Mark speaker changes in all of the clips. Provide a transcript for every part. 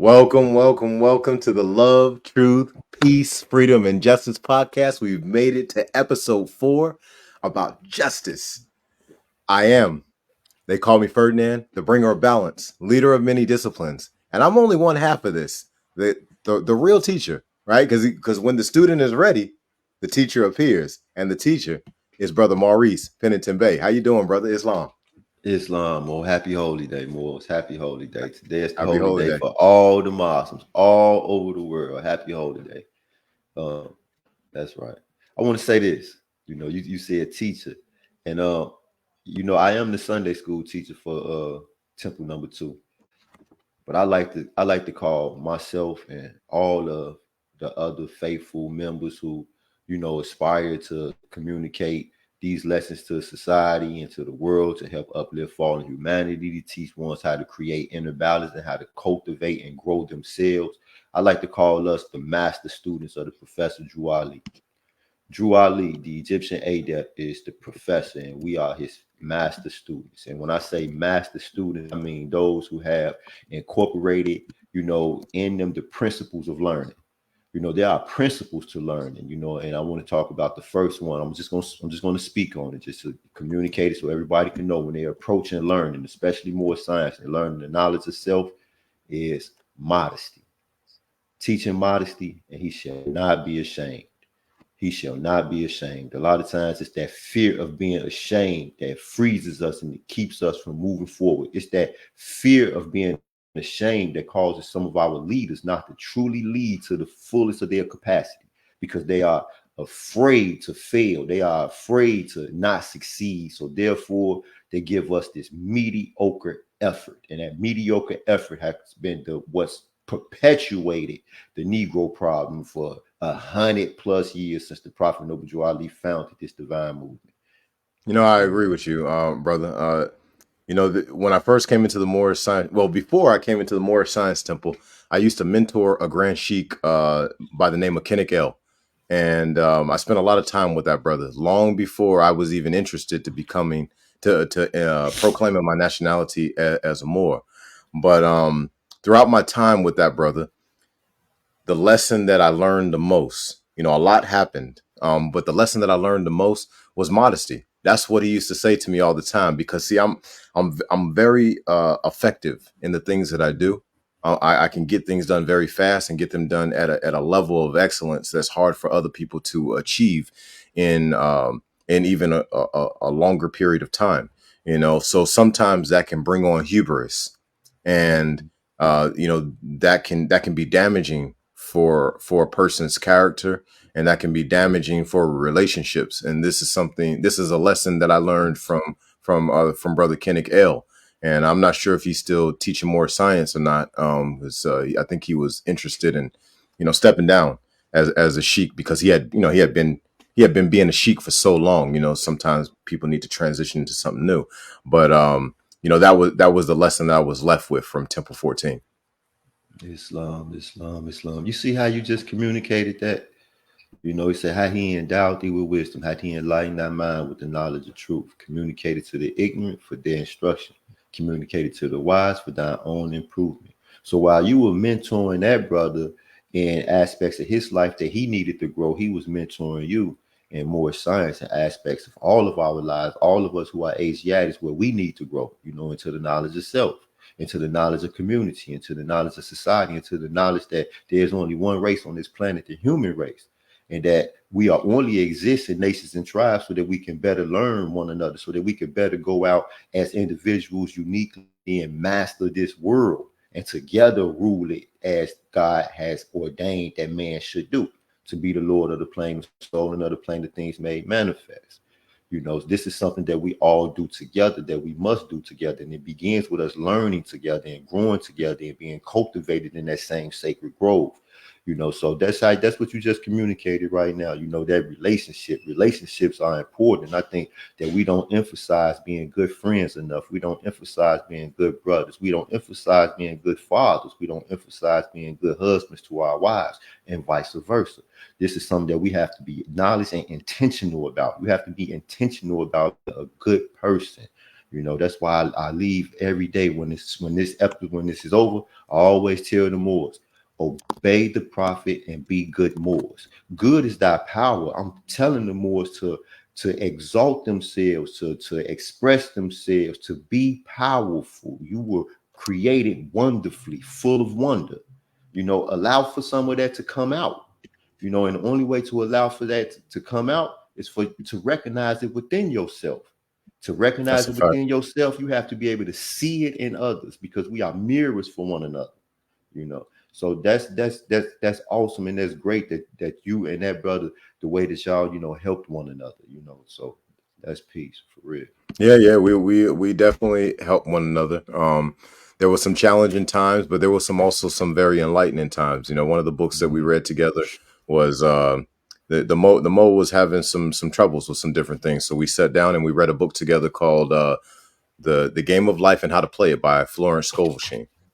Speaker 1: Welcome to the Love, Truth, Peace, Freedom, and Justice podcast. We've made it to episode 4 about justice. I am, they call me Ferdinand, the bringer of balance, leader of many disciplines. And I'm only one half of this, the real teacher, right? Because when the student is ready, the teacher appears. And the teacher is Brother Maurice Pennington Bey. How you doing, Brother Islam?
Speaker 2: Islam, or happy holy day, Moors. Happy holy day. Today is the
Speaker 1: Happy
Speaker 2: holy
Speaker 1: Holy
Speaker 2: day
Speaker 1: Day.
Speaker 2: for all the Muslims all over the world. Happy holy day. That's right. I want to say this. You said teacher, and I am the Sunday school teacher for Temple number 2. But I like to call myself and all of the other faithful members who, aspire to communicate these lessons to society and to the world to help uplift fallen humanity, to teach ones how to create inner balance and how to cultivate and grow themselves. I like to call us the master students of the Professor Drew Ali. Drew Ali, the Egyptian adept, is the professor, and we are his master students. And when I say master students, I mean those who have incorporated, in them the principles of learning. There are principles to learning, and I want to talk about the first one. I'm just gonna speak on it just to communicate it so everybody can know when they're approaching learning, especially more science and learning the knowledge of self, is modesty. Teaching modesty, and he shall not be ashamed. He shall not be ashamed. A lot of times it's that fear of being ashamed that freezes us and it keeps us from moving forward. It's that fear of being ashamed that causes some of our leaders not to truly lead to the fullest of their capacity because they are afraid to fail. They are afraid to not succeed. So therefore, they give us this mediocre effort. And that mediocre effort has been what's perpetuated the Negro problem for 100+ years since the Prophet Noble Drew Ali founded this divine movement.
Speaker 1: I agree with you, brother. When I first came into the Moorish Science, well, before I came into the Moorish Science Temple, I used to mentor a Grand Sheik by the name of Kinnick El. And I spent a lot of time with that brother long before I was even interested to becoming, to proclaiming my nationality as a Moor. But throughout my time with that brother, the lesson that I learned the most, a lot happened. But the lesson that I learned the most was modesty. That's what he used to say to me all the time. Because see, I'm very effective in the things that I do. I can get things done very fast and get them done at a level of excellence that's hard for other people to achieve in even a longer period of time. So sometimes that can bring on hubris, and that can be damaging for a person's character, and that can be damaging for relationships. And this is a lesson that I learned from Brother Kinnick L. And I'm not sure if he's still teaching more science or not. I think he was interested in stepping down as a sheik, because he had been being a sheik for so long. Sometimes people need to transition into something new. But that was the lesson that I was left with from Temple 14.
Speaker 2: Islam, Islam, Islam. You see how you just communicated that? He said, how he endowed thee with wisdom, how he enlightened thy mind with the knowledge of truth, communicated to the ignorant for their instruction, communicated to the wise for thy own improvement. So while you were mentoring that brother in aspects of his life that he needed to grow, he was mentoring you in more science and aspects of all of our lives, all of us who are Asiatics, where we need to grow, into the knowledge of self, into the knowledge of community, into the knowledge of society, into the knowledge that there's only one race on this planet, the human race, and that we are only exist in nations and tribes so that we can better learn one another, so that we can better go out as individuals uniquely and master this world and together rule it as God has ordained that man should do, to be the Lord of the plane of soul and of the plane of things made manifest. This is something that we all do together, that we must do together. And it begins with us learning together and growing together and being cultivated in that same sacred grove. So that's what you just communicated right now. That relationships are important. I think that we don't emphasize being good friends enough. We don't emphasize being good brothers. We don't emphasize being good fathers. We don't emphasize being good husbands to our wives, and vice versa. This is something that we have to be acknowledged and intentional about. You have to be intentional about a good person. You know, that's why I leave every day when this is over. I always tell the Moors, obey the prophet and be good Moors. Good is thy power. I'm telling the Moors to exalt themselves, to express themselves, to be powerful. You were created wonderfully, full of wonder. You know, allow for some of that to come out. You know, and the only way to allow for that to come out is for to recognize it within yourself. To
Speaker 1: That's
Speaker 2: recognize
Speaker 1: a
Speaker 2: it
Speaker 1: fact.
Speaker 2: within yourself, you have to be able to see it in others because we are mirrors for one another. You know, so that's awesome and that's great that you and that brother, the way that y'all helped one another. You know, so that's peace for real.
Speaker 1: Yeah, yeah, we definitely help one another. There was some challenging times, but there was some very enlightening times. You know, one of the books that we
Speaker 2: Mm-hmm.
Speaker 1: read together was the Mo was having some troubles with some different things, so we sat down and we read a book together called the Game of Life and How to Play It by Florence Scovel.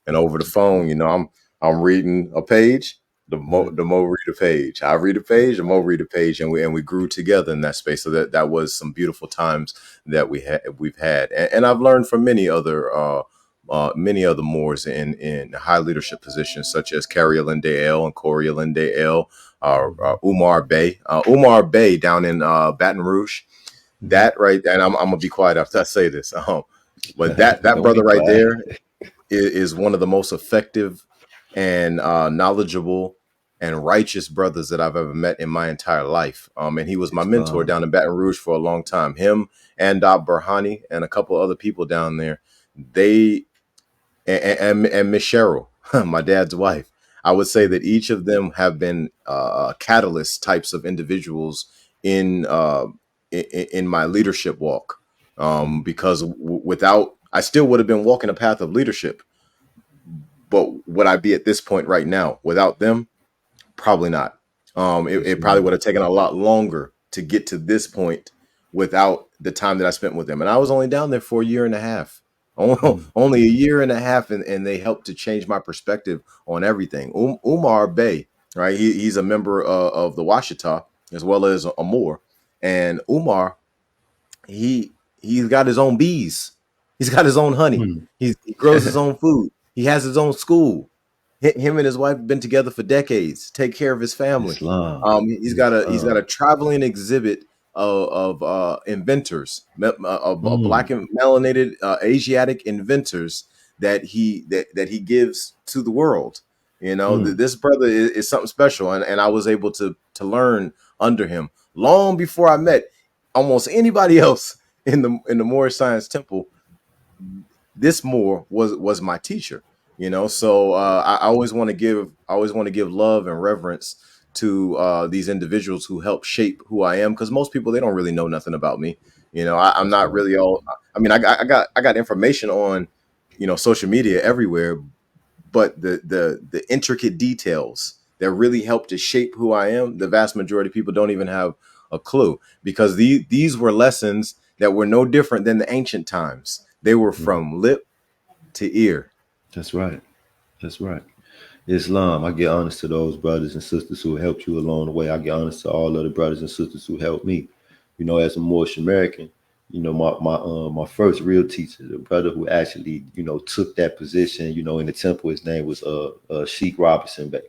Speaker 1: And over the phone, you know, I'm reading a page,
Speaker 2: Right.
Speaker 1: the Mo read a page. I read a page, the Mo read a page, and we grew together in that space. So that was some beautiful times that we've had, and I've learned from many other Moors in high leadership positions, such as Carrie Alinde El and Corey Alinde El,
Speaker 2: Mm-hmm.
Speaker 1: Umar Bey, down in Baton Rouge.
Speaker 2: Mm-hmm.
Speaker 1: That right, and I'm gonna be quiet after I say this. But that
Speaker 2: Don't be
Speaker 1: brother right
Speaker 2: quiet.
Speaker 1: there is one of the most effective and knowledgeable and righteous brothers that I've ever met in my entire life. And he was my mentor
Speaker 2: Islam.
Speaker 1: down in Baton Rouge for a long time. Him and Burhani and a couple other people down there. They and Miss Cheryl, my dad's wife. I would say that each of them have been catalyst types of individuals in in my leadership walk.
Speaker 2: Mm-hmm.
Speaker 1: Because without, I still would have been walking a path of leadership, but would I be at this point right now without them? Probably not. It probably
Speaker 2: Islam.
Speaker 1: would have taken a lot longer to get to this point without the time that I spent with them. And I was only down there for a year and a half.
Speaker 2: Mm.
Speaker 1: Only a year and a half, and they helped to change my perspective on everything. Umar Bey, right? He's a member of the Washita as well as a Moor. And Umar, he's got his own bees. He's got his own honey.
Speaker 2: Mm.
Speaker 1: He grows his own food. He has his own school. Him and his wife have been together for decades. Take care of his family.
Speaker 2: Islam.
Speaker 1: He's got
Speaker 2: Islam.
Speaker 1: a traveling exhibit of inventors, of black
Speaker 2: Mm.
Speaker 1: and melanated Asiatic inventors that he gives to the world. You know,
Speaker 2: Mm.
Speaker 1: this brother is something special, and I was able to learn under him long before I met almost anybody else in the Moorish Science Temple. This Moor was my teacher, you know. So I always want to give love and reverence to these individuals who help shape who I am, because most people, they don't really know nothing about me. You know, I'm
Speaker 2: That's
Speaker 1: not
Speaker 2: right.
Speaker 1: really all. I mean, I got information on, you know, social media everywhere, but the intricate details that really help to shape who I am, the vast majority of people don't even have a clue, because these were lessons that were no different than the ancient times. They were
Speaker 2: Mm.
Speaker 1: from lip to ear.
Speaker 2: That's right. That's right. Islam. I get honest to those brothers and sisters who helped you along the way. I get honest to all of the brothers and sisters who helped me. You know, as a Moorish American, you know, my first real teacher, the brother who actually, took that position, in the temple, his name was Sheik Robinson Bey.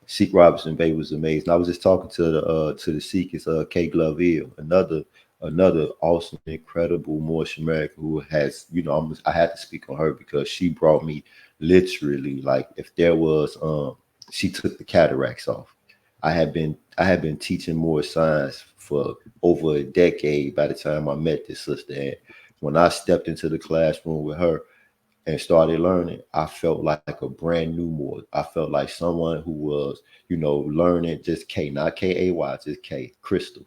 Speaker 2: Sheik Robinson Bey was amazing. I was just talking to the Sheik, is K Gloville, another awesome, incredible Moorish American who has, I had to speak on her because she brought me literally, like, if there was she took the cataracts off. I had been teaching more science for over a decade by the time I met this sister. And when I stepped into the classroom with her and started learning, I felt like a brand new Moor. I felt like someone who was, learning just K, not K-A-Y, just K, crystal.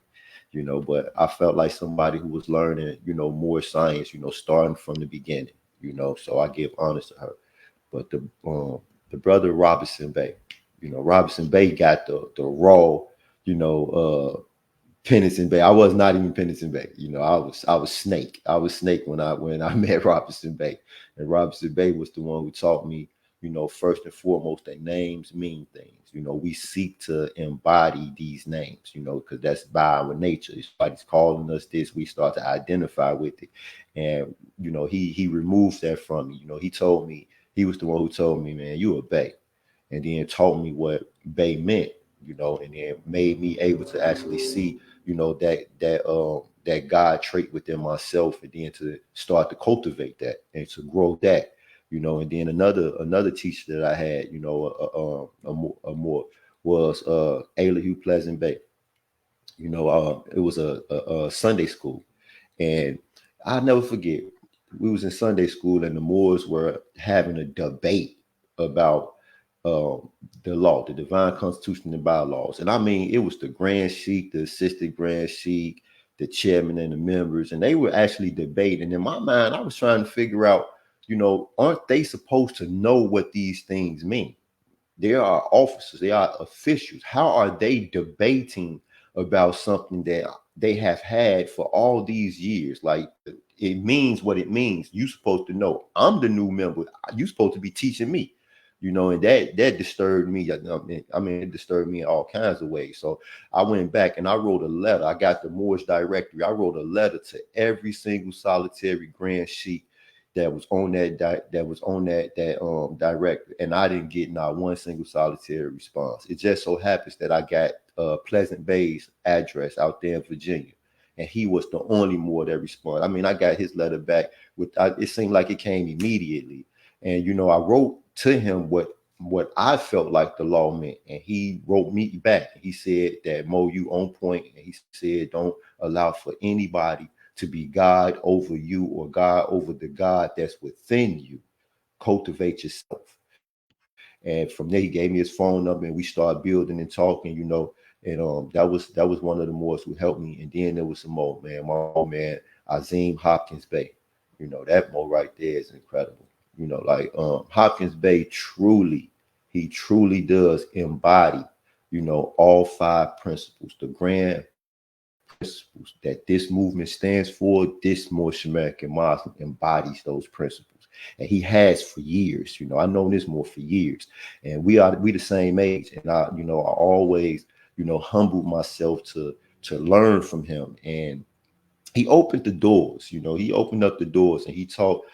Speaker 2: But I felt like somebody who was learning, more science, starting from the beginning, so I give honors to her. But the brother Robinson Bey, Robinson Bey got the raw, you know, Pennington Bey. I was not even Pennington Bey. I was Snake. I was Snake when I met Robinson Bey. And Robinson Bey was the one who taught me, first and foremost, that names mean things. We seek to embody these names, because that's by our nature. If somebody's calling us this, we start to identify with it. And, he removed that from me. He told me, he was the one who told me, man, you a Bey. And then taught me what Bey meant, and then made me able to actually see, that God trait within myself, and then to start to cultivate that and to grow that, and then another teacher that I had, a more was Elihu Pleasant Bey. It was a Sunday school, and I'll never forget. We was in Sunday school, and the Moors were having a debate about the law, the divine constitution and bylaws. And I mean, it was the Grand Sheik, the assistant Grand Sheik, the chairman, and the members, and they were actually debating. In my mind, I was trying to figure out, aren't they supposed to know what these things mean? They are officers, they are officials. How are they debating about something that they have had for all these years? Like, it means what it means. You're supposed to know. I'm the new member. You're supposed to be teaching me. And that disturbed me. I mean, it disturbed me in all kinds of ways. So I went back and I wrote a letter. I got the Moorish directory. I wrote a letter to every single solitary Grand Sheik that was on that directory, and I didn't get not one single solitary response. It just so happens that I got Pleasant Bey's address out there in Virginia, and he was the only Moor that responded. I mean, I got his letter back it seemed like it came immediately, and I wrote to him what I felt like the law meant, and he wrote me back. He said that, Mo, you on point, and he said don't allow for anybody to be God over you or God over the God that's within you. Cultivate yourself. And from there, he gave me his phone number, and we started building and talking, And that was one of the Moors who helped me. And then there was some more, man. My old man, Azim Hopkins Bey. That Mo right there is incredible. Like Hopkins Bey he truly does embody, all five principles, the grand principles that this movement stands for. This Moorish American Muslim embodies those principles, and he has for years. I know this more for years, and we the same age. And I always, humbled myself to learn from him, and he opened the doors. He opened up the doors, and he taught,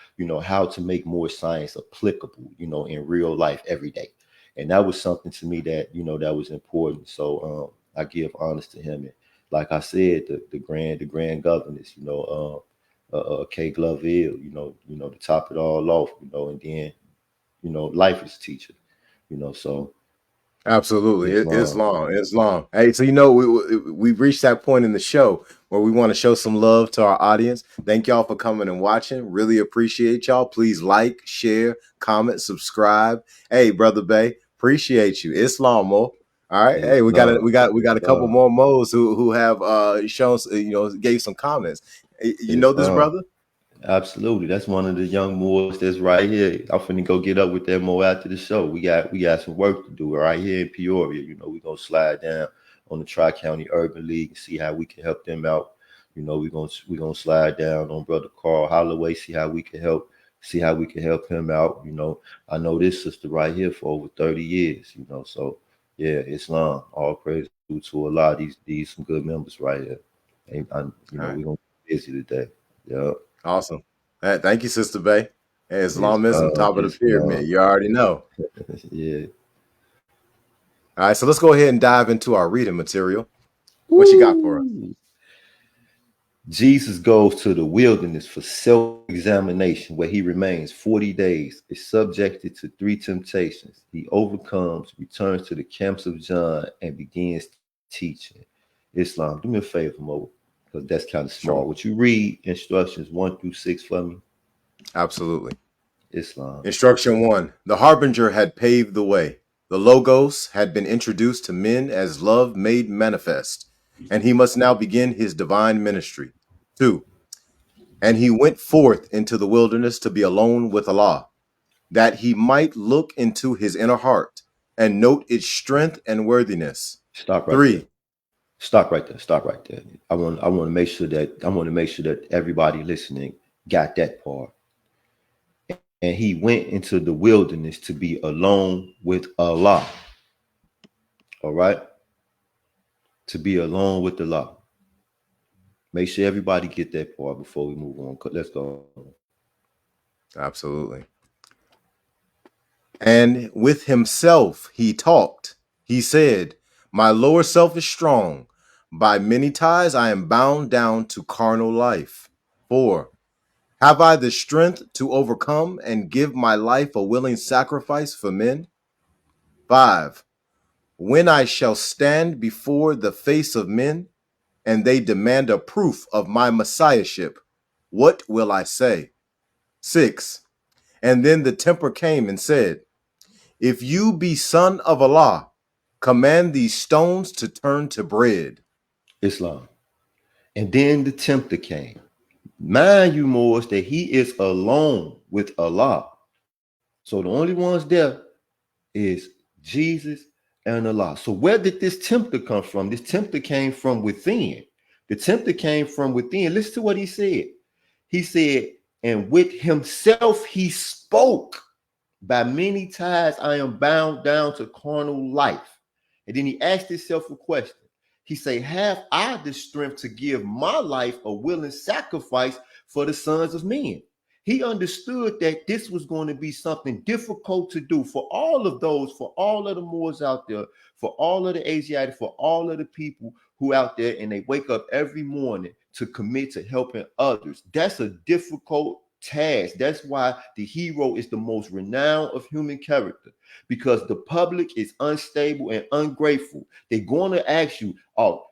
Speaker 2: how to make more science applicable, in real life every day. And that was something to me that, that was important. So I give honors to him. And like I said, the grand governors, K. Gloville, to top it all off, and then, life is a teacher, so
Speaker 1: Absolutely,
Speaker 2: it's
Speaker 1: it's
Speaker 2: long.
Speaker 1: long. It's long. Hey, so we've reached that point in the show where we want to show some love to our audience. Thank y'all for coming and watching. Really appreciate y'all. Please like, share, comment, subscribe. Hey, brother Bey, appreciate you. It's long, Mo. All right. Hey,
Speaker 2: It's long.
Speaker 1: we got a
Speaker 2: It's
Speaker 1: couple
Speaker 2: long.
Speaker 1: more Mo's who have shown gave some comments. You know
Speaker 2: It's
Speaker 1: this
Speaker 2: long.
Speaker 1: brother?
Speaker 2: Absolutely. That's one of the young Moors that's right here. I'm finna go get up with that Mo after the show. We got some work to do right here in Peoria. We're gonna slide down on the Tri-County Urban League and see how we can help them out. We're gonna slide down on Brother Carl Holloway, see how we can help him out. I know this sister right here for over 30 years, so yeah, it's long. All praise due to a lot of these some good members right here. And
Speaker 1: All right.
Speaker 2: we're gonna be busy today. Yeah.
Speaker 1: Awesome. Hey, thank you, Sister Bay. Hey, Islamism, top of the
Speaker 2: It's
Speaker 1: pyramid. You already know.
Speaker 2: yeah.
Speaker 1: All right, so let's go ahead and dive into our reading material. What you got for us?
Speaker 2: Woo! Jesus goes to the wilderness for self-examination, where he remains 40 days, is subjected to three temptations. He overcomes, returns to the camps of John, and begins teaching. Islam, do me a favor, Mo, because that's kind of small.
Speaker 1: Sure.
Speaker 2: Would you read instructions 1 through 6 for me?
Speaker 1: Absolutely.
Speaker 2: Islam.
Speaker 1: Instruction one: the harbinger had paved the way. The Logos had been introduced to men as love made manifest, and he must now begin his divine ministry. Two: and he went forth into the wilderness to be alone with Allah, that he might look into his inner heart and note its strength and worthiness.
Speaker 2: Stop right there.
Speaker 1: Three.
Speaker 2: Stop right there. Stop right there. I want to make sure that everybody listening got that part. and he went into the wilderness to be alone with Allah. All right? To be alone with Allah. Make sure everybody get that part before we move on. Let's go.
Speaker 1: Absolutely. And with himself he talked. He said, my lower self is strong. By many ties I am bound down to carnal life. 4. Have I the strength to overcome and give my life a willing sacrifice for men? 5. When I shall stand before the face of men, and they demand a proof of my messiahship, what will I say? 6. And then the tempter came and said, if you be son of Allah, command these stones to turn to bread.
Speaker 2: Islam. And then the tempter came. Mind you, Moors, that he is alone with Allah. So the only ones there is Jesus and Allah. So where did this tempter come from? This tempter came from within. The tempter came from within. Listen to what he said. He said, and with himself he spoke. By many ties I am bound down to carnal life. And then he asked himself a question. He said, have I the strength to give my life a willing sacrifice for the sons of men? He understood that this was going to be something difficult to do for all of those, for all of the Moors out there, for all of the Asiatic, for all of the people who out there, and they wake up every morning to commit to helping others. That's a difficult task. That's why the hero is the most renowned of human character, because the public is unstable and ungrateful. They're going to ask you, oh,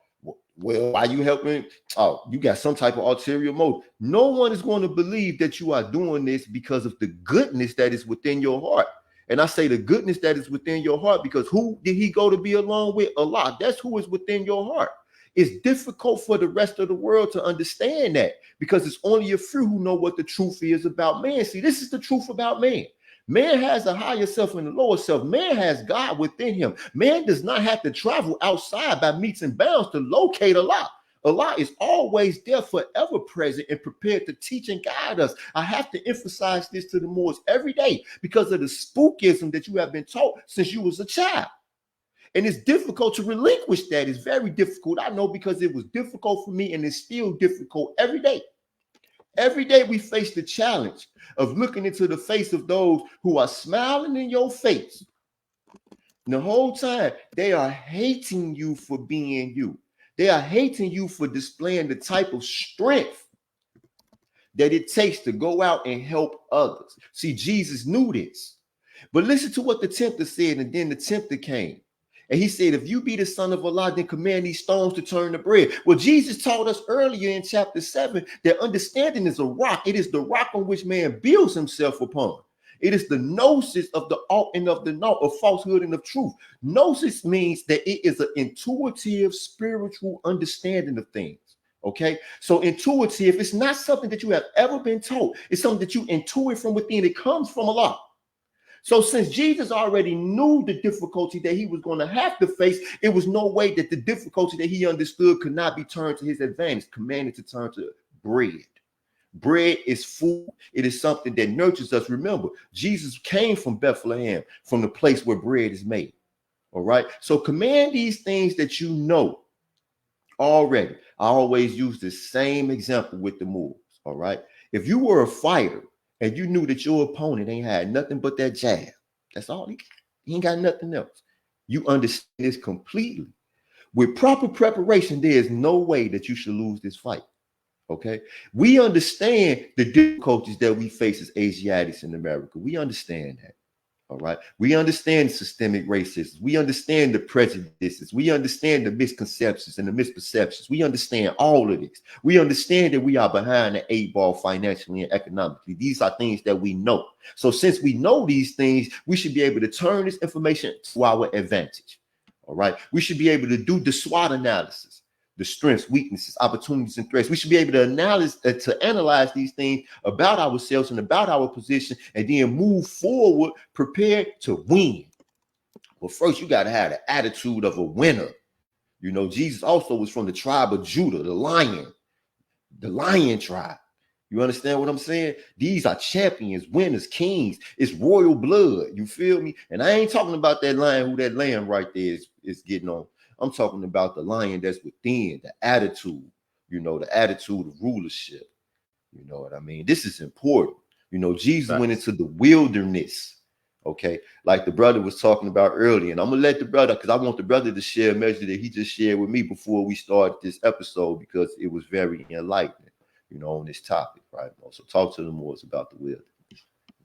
Speaker 2: well, why you helping? Oh, you got some type of ulterior motive. No one is going to believe that you are doing this because of the goodness that is within your heart. And I say the goodness that is within your heart because who did he go to be alone with? Allah. That's who is within your heart. It's difficult for the rest of the world to understand that because it's only a few who know what the truth is about man. See, this is the truth about man. Man has a higher self and a lower self. Man has God within him. Man does not have to travel outside by metes and bounds to locate Allah. Allah is always there, forever present and prepared to teach and guide us. I have to emphasize this to the Moors every day because of the spookism that you have been taught since you was a child. And it's difficult to relinquish that. It's very difficult. I know because it was difficult for me and it's still difficult every day. Every day we face the challenge of looking into the face of those who are smiling in your face. And the whole time they are hating you for being you. They are hating you for displaying the type of strength that it takes to go out and help others. See, Jesus knew this. But listen to what the tempter said, and then the tempter came. And he said, if you be the son of Allah, then command these stones to turn to bread. Well, Jesus taught us earlier in chapter 7 that understanding is a rock. It is the rock on which man builds himself upon. It is the gnosis of the alt and of the not, of falsehood and of truth. Gnosis means that it is an intuitive, spiritual understanding of things. Okay, so intuitive, it's not something that you have ever been taught. It's something that you intuit from within. It comes from Allah. So since Jesus already knew the difficulty that he was going to have to face, it was no way that the difficulty that he understood could not be turned to his advantage, commanded to turn to bread. Bread is food. It is something that nurtures us. Remember, Jesus came from Bethlehem, from the place where bread is made. All right. So command these things that you know already. I always use the same example with the Moors. All right. If you were a fighter, and you knew that your opponent ain't had nothing but that jab. That's all he got. He ain't got nothing else. You understand this completely. With proper preparation, there is no way that you should lose this fight. Okay? We understand the difficulties that we face as Asiatics in America. We understand that. All right. We understand systemic racism. We understand the prejudices. We understand the misconceptions and the misperceptions. We understand all of this. We understand that we are behind the 8 ball financially and economically. These are things that we know. So since we know these things, we should be able to turn this information to our advantage. All right. We should be able to do the SWOT analysis. The strengths, weaknesses, opportunities, and threats. We should be able to analyze these things about ourselves and about our position, and then move forward, prepared to win. But first, you got to have the attitude of a winner. You know, Jesus also was from the tribe of Judah, the lion tribe. You understand what I'm saying? These are champions, winners, kings. It's royal blood. You feel me? And I ain't talking about that lion who that lamb right there is getting on. I'm talking about the lion that's within, the attitude, the attitude of rulership. You know what I mean? This is important. Jesus went
Speaker 1: Facts.
Speaker 2: into the wilderness. Okay, like the brother was talking about earlier, and I'm gonna let the brother, because I want the brother to share a message that he just shared with me before we started this episode, because it was very enlightening, on this topic, right? So talk to the Moors about the wilderness.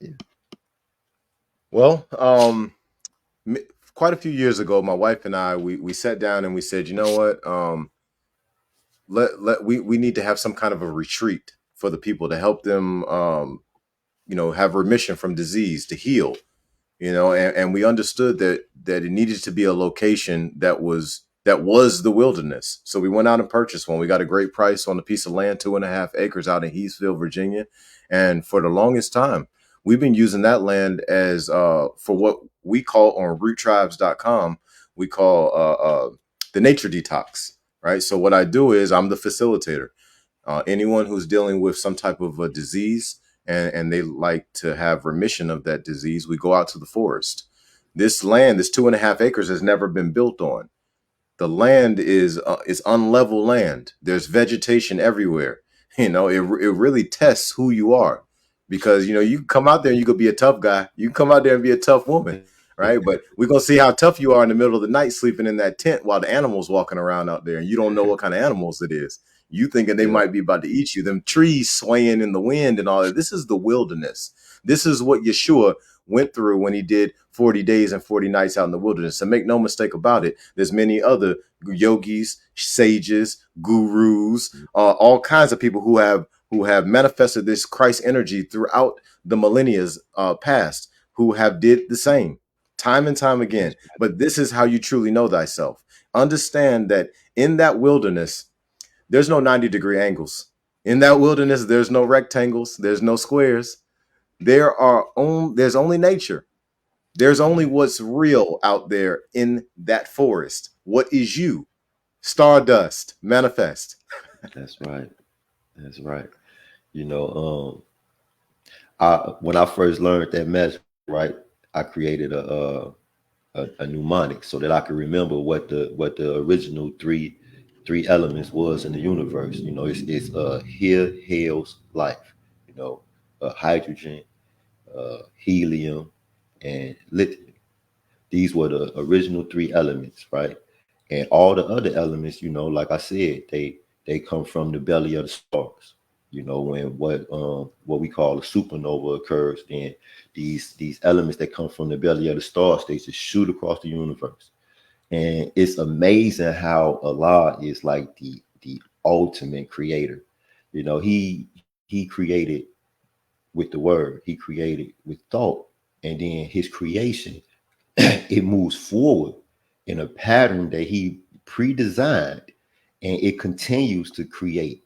Speaker 2: Yeah.
Speaker 1: Well, quite a few years ago, my wife and I we sat down and we said, you know what, we need to have some kind of a retreat for the people to help them, have remission from disease, to heal, and we understood that it needed to be a location that was the wilderness. So we went out and purchased one. We got a great price on a piece of land, 2.5 acres out in Heathsville, Virginia. And for the longest time, we've been using that land as for what we call on roottribes.com, we call the nature detox. Right. So what I do is I'm the facilitator. Anyone who's dealing with some type of a disease, and they like to have remission of that disease, we go out to the forest. This land, this 2.5 acres, has never been built on. The land is unlevel land. There's vegetation everywhere. It really tests who you are, because you can come out there and you could be a tough guy. You can come out there and be a tough woman, right? But we're gonna see how tough you are in the middle of the night, sleeping in that tent while the animals walking around out there, and you don't know what kind of animals it is. You thinking they
Speaker 2: Yeah,
Speaker 1: might be about to eat you. Them trees swaying in the wind and all that. This is the wilderness. This is what Yeshua went through when he did 40 days and 40 nights out in the wilderness. And make no mistake about it, there's many other yogis, sages, gurus, all kinds of people who have manifested this Christ energy throughout the millennia past, who have did the same time and time again.
Speaker 2: that's
Speaker 1: But this is how you truly know thyself. Understand that in that wilderness, there's no 90-degree angles. In that wilderness, there's no rectangles, there's no squares. There's only nature. There's only
Speaker 2: right.
Speaker 1: what's real out there in that forest. What is you? Stardust, manifest.
Speaker 2: That's right. That's right. You know, I when I first learned that message, right, I created a mnemonic so that I could remember what the original three elements was in the universe. It's here hails life. Hydrogen, helium, and lithium. These were the original three elements, right? And all the other elements, like I said, they come from the belly of the stars. When what we call a supernova occurs, then these elements that come from the belly of the stars, they just shoot across the universe. And it's amazing how Allah is like the ultimate creator. He created with the word, he created with thought, and then his creation it moves forward in a pattern that he pre-designed, and it continues to create.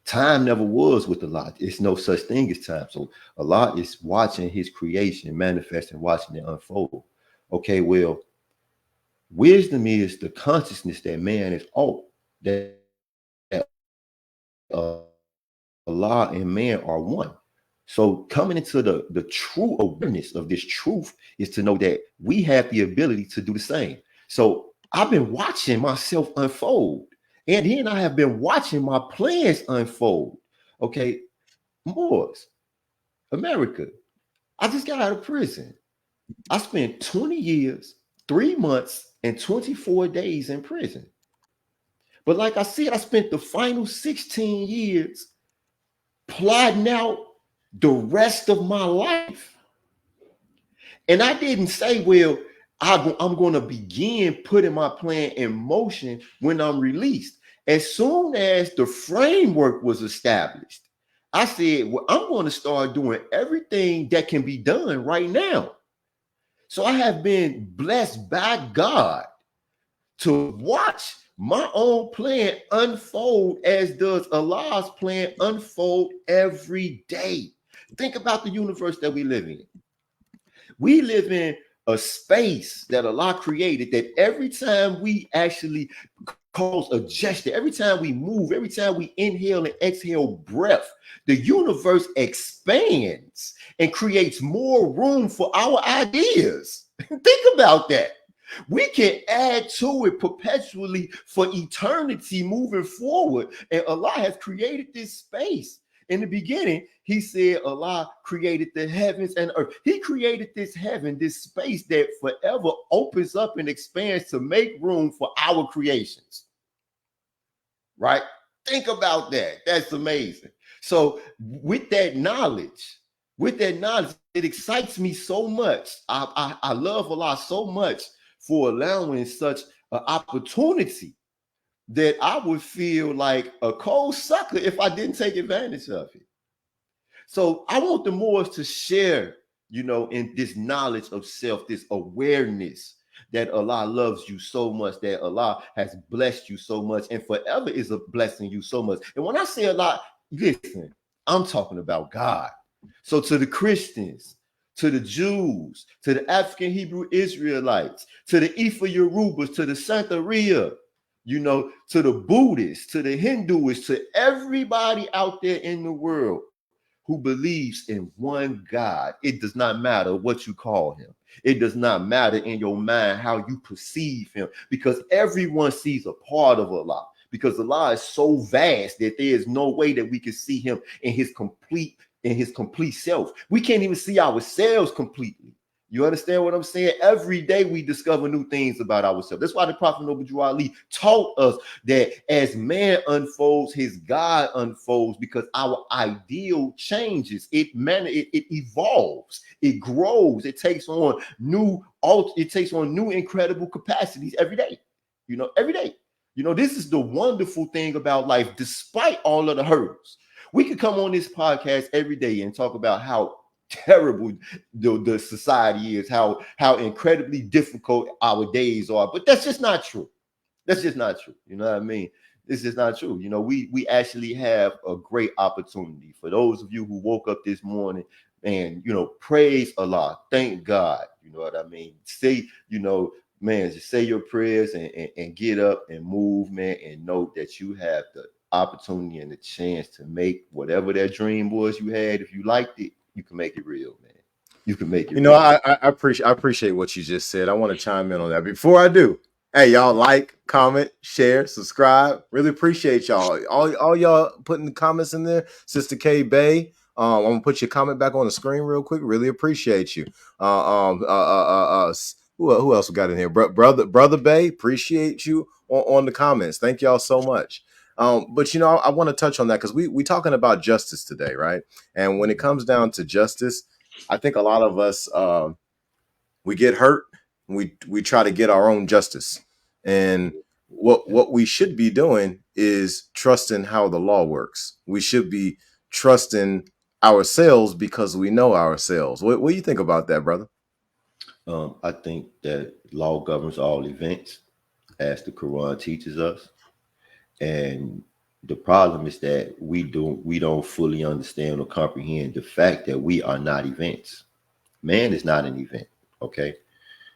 Speaker 2: Time never was with Allah. It's no such thing as time. So Allah is watching his creation manifest and watching it unfold. Okay, well, wisdom is the consciousness that man is all that Allah and man are one. So coming into the true awareness of this truth is to know that we have the ability to do the same. So I've been watching myself unfold, and then I have been watching my plans unfold. Okay, Moors, America. I just got out of prison. I spent 20 years, 3 months, and 24 days in prison. But like I said, I spent the final 16 years plotting out the rest of my life. And I didn't say, well, I'm going to begin putting my plan in motion when I'm released. As soon as the framework was established, I said, well, I'm going to start doing everything that can be done right now. So I have been blessed by God to watch my own plan unfold, as does Allah's plan unfold every day. Think about the universe that we live in. We live in a space that Allah created, that every time we actually cause a gesture. Every time we move, every time we inhale and exhale breath, the universe expands and creates more room for our ideas. Think about that. We can add to it perpetually for eternity moving forward. And Allah has created this space. In the beginning, he said Allah created the heavens and earth. He created this heaven, this space that forever opens up and expands to make room for our creations. Right? Think about that. That's amazing. So with that knowledge, it excites me so much. I love Allah so much for allowing such an opportunity that I would feel like a cold sucker if I didn't take advantage of it. So I want the Moors to share, in this knowledge of self, this awareness that Allah loves you so much, that Allah has blessed you so much, and forever is a blessing you so much. And when I say Allah, listen, I'm talking about God. So to the Christians, to the Jews, to the African Hebrew Israelites, to the Ifa Yorubas, to the Santeria, to the Buddhists, to the Hinduists, to everybody out there in the world who believes in one God. It does not matter what you call him. It does not matter in your mind how you perceive him, because everyone sees a part of Allah, because Allah is so vast that there is no way that we can see him in his complete self. We can't even see ourselves completely. You understand what I'm saying? Every day we discover new things about ourselves. That's why the Prophet Noble Ali taught us that as man unfolds, his God unfolds, because our ideal changes. It evolves, it grows, it takes on new incredible capacities every day. Every day. This is the wonderful thing about life, despite all of the hurdles. We could come on this podcast every day and talk about how terrible the society is, how incredibly difficult our days are, but that's just not true. That's just not true. You know what I mean? This is not true. We actually have a great opportunity. For those of you who woke up this morning and praise Allah, thank God. You know what I mean? Say, man, just say your prayers and get up and move, man, and know that you have the opportunity and the chance to make whatever that dream was you had. If you liked it, you can make it real, man. You can make it real.
Speaker 1: I appreciate what you just said. I want to chime in on that. Before I do, hey, y'all, like, comment, share, subscribe. Really appreciate y'all. All y'all putting the comments in there. Sister K Bay, I'm gonna put your comment back on the screen real quick. Really appreciate you. Who else we got in here? Brother Bay, appreciate you on the comments. Thank y'all so much. But I want to touch on that because we talking about justice today, right? And when it comes down to justice, I think a lot of us we get hurt. We try to get our own justice, and what we should be doing is trusting how the law works. We should be trusting ourselves because we know ourselves. What do you think about that, brother?
Speaker 2: I think that law governs all events, as the Quran teaches us. And the problem is that we don't fully understand or comprehend the fact that we are not events. Man is not an event. Okay.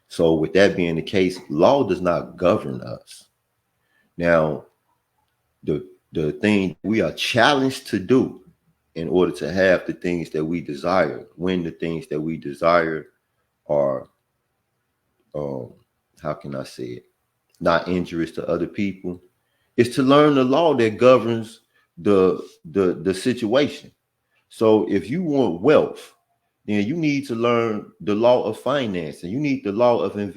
Speaker 2: So with that being the case, law does not govern us. Now, the thing we are challenged to do in order to have the things that we desire, when the things that we desire are, how can I say it, not injurious to other people, is to learn the law that governs the situation. So if you want wealth, then you need to learn the law of finance, and you need the law of learn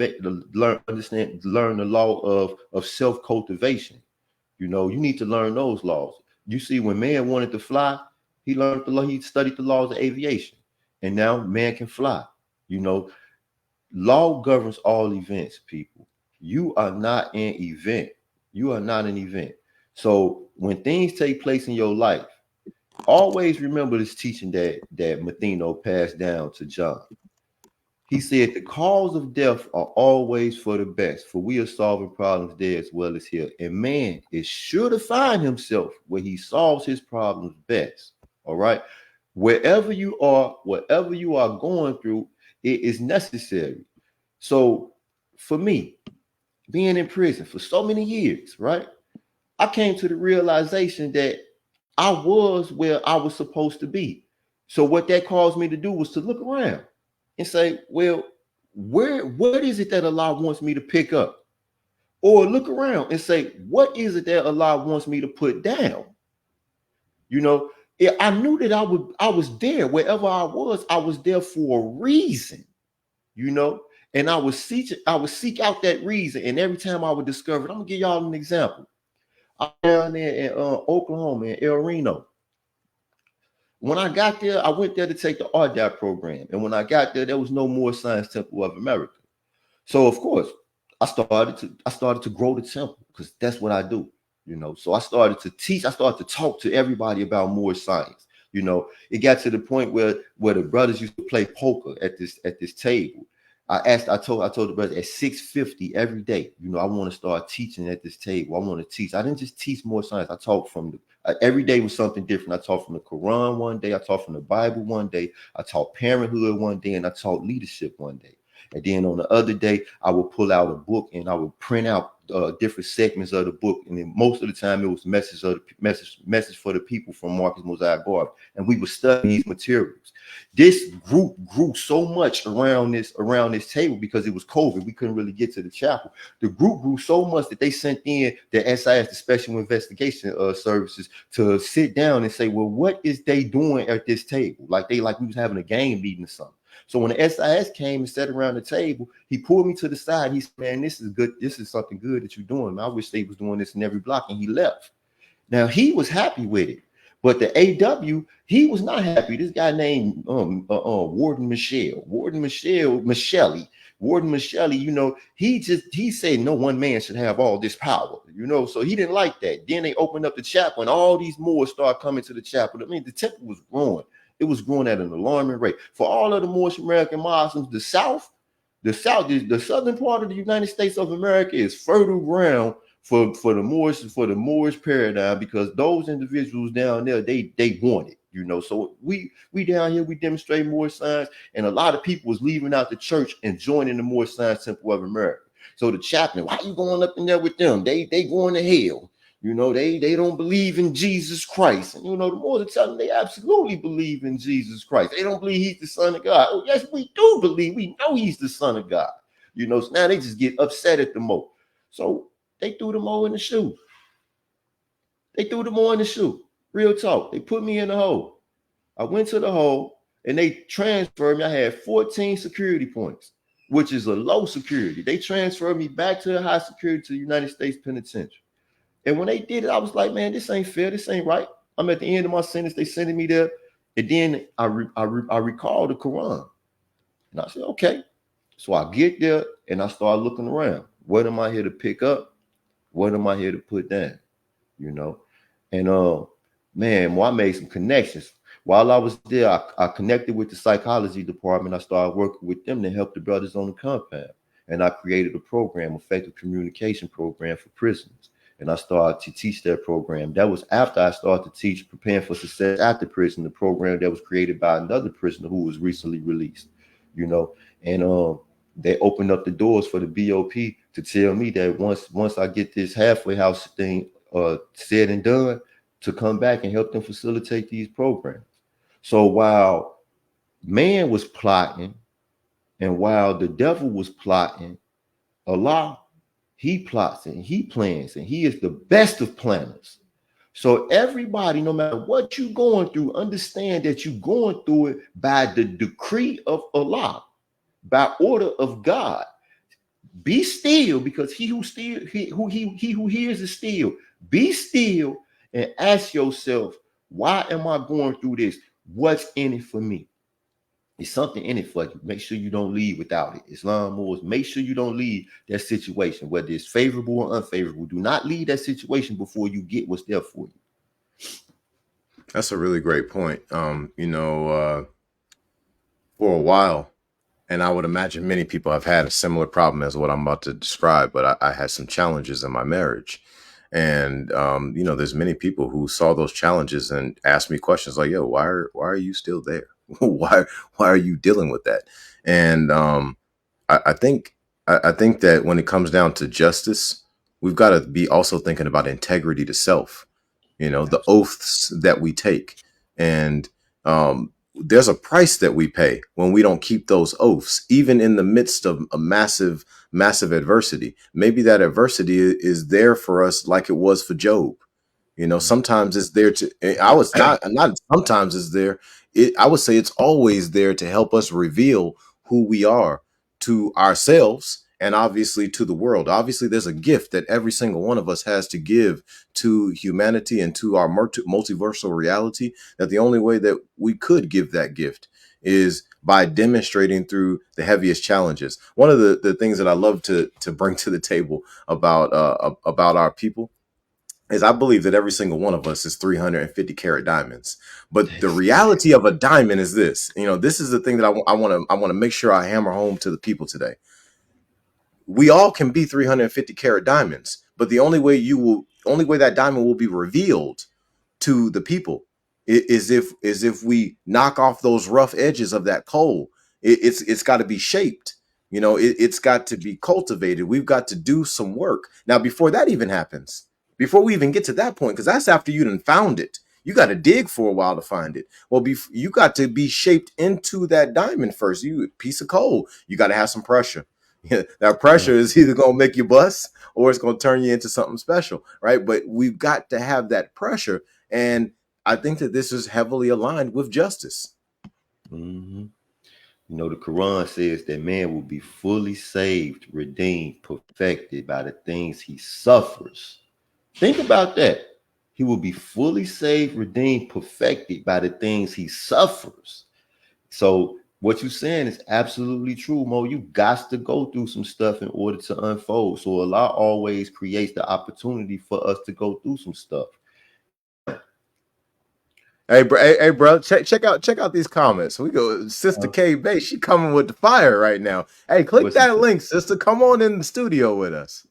Speaker 2: the law of self-cultivation. You need to learn those laws. You see, when man wanted to fly, he learned the law, he studied the laws of aviation, and now man can fly. Law governs all events, people. You are not an event. You are not an event. So when things take place in your life, always remember this teaching that Matheno passed down to John. He said, the cause of death are always for the best, for we are solving problems there as well as here. And man is sure to find himself where he solves his problems best. All right. Wherever you are, whatever you are going through, it is necessary. So for me, being in prison for so many years, right? I came to the realization that I was where I was supposed to be. So what that caused me to do was to look around and say, well, what is it that Allah wants me to pick up? Or look around and say, what is it that Allah wants me to put down? You know, I knew that I was there wherever I was there for a reason, you know, and I would seek out that reason. And every time I would discover it, I'm gonna give y'all an example. I'm down there in Oklahoma, in El Reno. When I got there, I went there to take the RDAP program. And when I got there was no Moorish Science Temple of America. So of course, I started to grow the temple because that's what I do, you know. So I started to teach, I started to talk to everybody about Moorish science. You know, it got to the point where the brothers used to play poker at this table. I told the brothers at 6:50 every day, you know, I want to start teaching at this table. I want to teach. I didn't just teach more science. I taught from every day was something different. I taught from the Quran one day, I taught from the Bible one day, I taught parenthood one day, and I taught leadership one day. And then on the other day, I would pull out a book and I would print out different segments of the book. And then most of the time, it was message for the people from Marcus Mosiah Garvey. And we would study these materials. This group grew so much around this table because it was COVID. We couldn't really get to the chapel. The group grew so much that they sent in the SIS, the Special Investigation Services, to sit down and say, well, what is they doing at this table? Like we was having a game meeting or something. So when the SIS came and sat around the table, he pulled me to the side. He said, man, this is good. This is something good that you're doing. Man, I wish they was doing this in every block. And he left. Now, he was happy with it. But the AW, he was not happy. This guy named Warden Michelle, you know, he said no one man should have all this power, you know, so he didn't like that. Then they opened up the chapel and all these Moors started coming to the chapel. I mean, the temple was growing. It was growing at an alarming rate. For all of the Moorish American Muslims, the southern part of the United States of America is fertile ground for the Moorish paradigm, because those individuals down there, they want it, you know. So we down here, we demonstrate Moorish science, and a lot of people was leaving out the church and joining the Moorish Science Temple of America. So the chaplain, why are you going up in there with them? They going to hell. You know, they don't believe in Jesus Christ. And, you know, the more to tell them, they absolutely believe in Jesus Christ. They don't believe he's the Son of God. Oh, yes, we do believe. We know he's the Son of God. You know, so now they just get upset at the Mo. So they threw the Mo in the shoe. Real talk. They put me in the hole. I went to the hole and they transferred me. I had 14 security points, which is a low security. They transferred me back to the high security to the United States Penitentiary. And when they did it, I was like, man, this ain't fair. This ain't right. I'm at the end of my sentence. They sending me there. And then I recall the Quran. And I said, okay. So I get there and I start looking around. What am I here to pick up? What am I here to put down? You know? And man, well, I made some connections. While I was there, I connected with the psychology department. I started working with them to help the brothers on the compound. And I created a program, effective communication program for prisoners. And I started to teach that program. That was after I started to teach Preparing for Success After Prison, the program that was created by another prisoner who was recently released, you know. And they opened up the doors for the BOP to tell me that once I get this halfway house thing said and done, to come back and help them facilitate these programs. So while man was plotting and while the devil was plotting, Allah, he plots and he plans and he is the best of planners. So everybody, no matter what you're going through, understand that you're going through it by the decree of Allah, by order of God. Be still, because he who hears is still. Be still and ask yourself, why am I going through this? What's in it for me? It's something in it for you. Make sure you don't leave without it. Islam Moors, make sure you don't leave that situation, whether it's favorable or unfavorable. Do not leave that situation before you get what's there for you.
Speaker 1: That's a really great point. You know, for a while, and I would imagine many people have had a similar problem as what I'm about to describe, but I had some challenges in my marriage. And you know, there's many people who saw those challenges and asked me questions like, "Yo, why are you still there? why are you dealing with that?" And I think that when it comes down to justice, we've got to be also thinking about integrity to self, the
Speaker 2: Absolutely.
Speaker 1: oaths that we take. And there's a price that we pay when we don't keep those oaths, even in the midst of a massive adversity. Maybe that adversity is there for us like it was for Job. Sometimes it's there to, I was not sometimes it's there. I would say it's always there to help us reveal who we are to ourselves and obviously to the world. Obviously, there's a gift that every single one of us has to give to humanity and to our multiversal reality. That the only way that we could give that gift is by demonstrating through the heaviest challenges. One of the things that I love to bring to the table about our people is I believe that every single one of us is 350 carat diamonds. But the reality of a diamond is this. This is the thing that I want to make sure I hammer home to the people today. We all can be 350 carat diamonds, but the only way that diamond will be revealed to the people is if we knock off those rough edges of that coal. It's got to be shaped. It's got to be cultivated. We've got to do some work. Now, before that even happens, before we even get to that point, because that's after you done found it. You got to dig for a while to find it. Well, you got to be shaped into that diamond first. You piece of coal. You got to have some pressure. That pressure is either going to make you bust or it's going to turn you into something special, right? But we've got to have that pressure. And I think that this is heavily aligned with justice.
Speaker 2: Mm-hmm. The Quran says that man will be fully saved, redeemed, perfected by the things he suffers. Think about that. He will be fully saved, redeemed, perfected by the things he suffers. So what you're saying is absolutely true, Mo. You got to go through some stuff in order to unfold. So Allah always creates the opportunity for us to go through some stuff.
Speaker 1: Hey, bro, check out these comments. We go, Sister K Bay. She coming with the fire right now. Hey, click
Speaker 2: What's he
Speaker 1: that
Speaker 2: say?
Speaker 1: link, sister. Come on in the studio with us.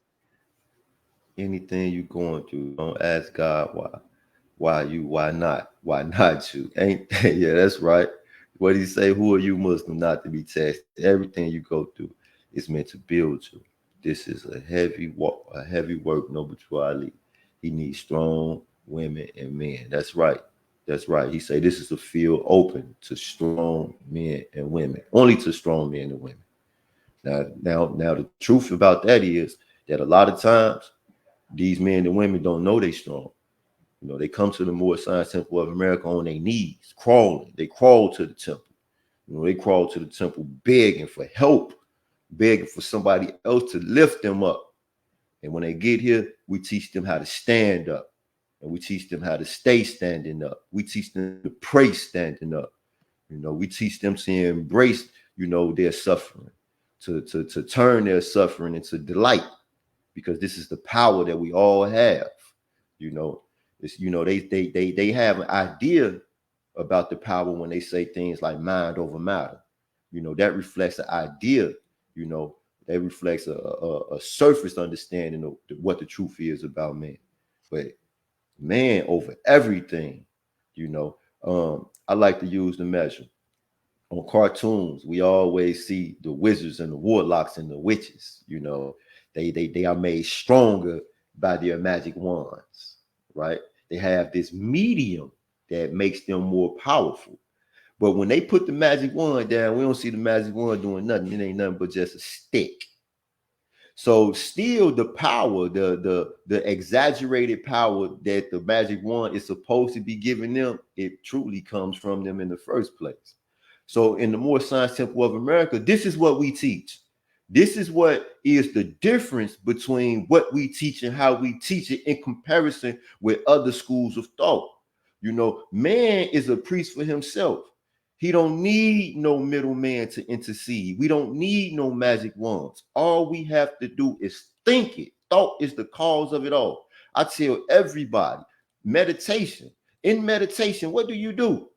Speaker 2: Anything you going through, don't ask God why. Why you? Why not? Why not you? Ain't yeah, that's right. What did he say? Who are you, Muslim, not to be tested? Everything you go through is meant to build you. This is a heavy walk, a heavy work, Noble True Ali. He needs strong women and men. That's right. That's right. He say this is a field open to strong men and women, only to strong men and women. Now, the truth about that is that a lot of times these men and women don't know they strong. They come to the Moorish Science Temple of America on their knees, crawling. They crawl to the temple. They crawl to the temple begging for help, begging for somebody else to lift them up. And when they get here, we teach them how to stand up. And we teach them how to stay standing up. We teach them to pray standing up. We teach them to embrace, their suffering, to turn their suffering into delight, because this is the power that we all have. You know, it's they have an idea about the power when they say things like mind over matter. That reflects an idea. You know, that reflects a surface understanding of what the truth is about man. But man over everything. You know, I like to use the measure on cartoons. We always see the wizards and the warlocks and the witches. They are made stronger by their magic wands, right? They have this medium that makes them more powerful. But when they put the magic wand down, we don't see the magic wand doing nothing. It ain't nothing but just a stick. So still the power, the exaggerated power that the magic wand is supposed to be giving them, it truly comes from them in the first place. So in the Moorish Science Temple of America, this is what we teach. This is what is the difference between what we teach and how we teach it in comparison with other schools of thought. Man is a priest for himself. He don't need no middleman to intercede. We don't need no magic wands. All we have to do is think it. Thought is the cause of it all. I tell everybody, meditation. In meditation, what do?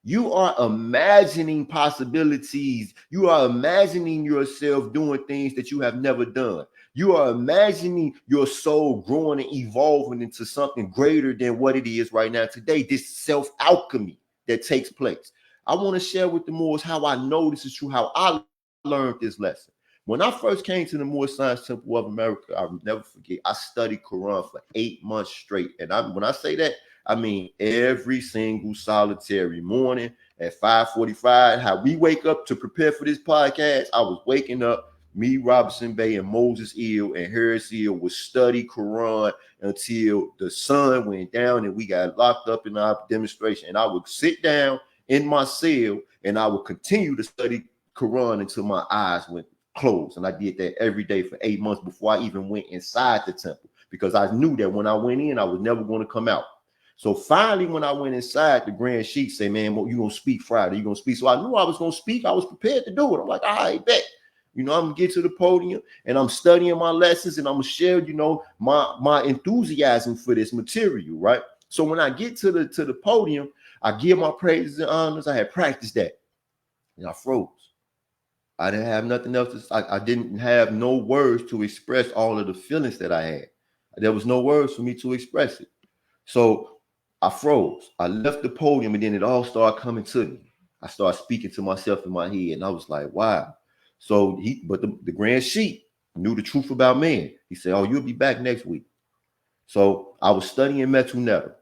Speaker 2: You are imagining possibilities. You are imagining yourself doing things that you have never done. You are imagining your soul growing and evolving into something greater than what it is right now today. This self-alchemy that takes place. I want to share with the Moors how I know this is true, how I learned this lesson. When I first came to the Moorish Science Temple of America, I will never forget, I studied Quran for 8 months straight. And when I say that, I mean every single solitary morning at 5:45. How we wake up to prepare for this podcast, I was waking up. Me, Robinson Bey, and Moses Eel and Harris Eel would study Quran until the sun went down and we got locked up in our demonstration. And I would sit down in my cell and I would continue to study Quran until my eyes went closed. And I did that every day for 8 months before I even went inside the temple, because I knew that when I went in, I was never going to come out. So finally, when I went inside, the Grand Sheik said, man, well, you going to speak Friday, you going to speak. So I knew I was going to speak. I was prepared to do it. I'm like, all right, bet. You know, I'm going to get to the podium and I'm studying my lessons and I'm going to share, you know, my enthusiasm for this material, right? So when I get to the podium, I give my praises and honors. I had practiced that and I froze. I didn't have nothing else. I didn't have no words to express all of the feelings that I had. There was no words for me to express it. So I froze. I left the podium and then it all started coming to me. I started speaking to myself in my head and I was like, wow. So but the Grand Sheik knew the truth about man. He said, oh, you'll be back next week. So I was studying Metal Netter.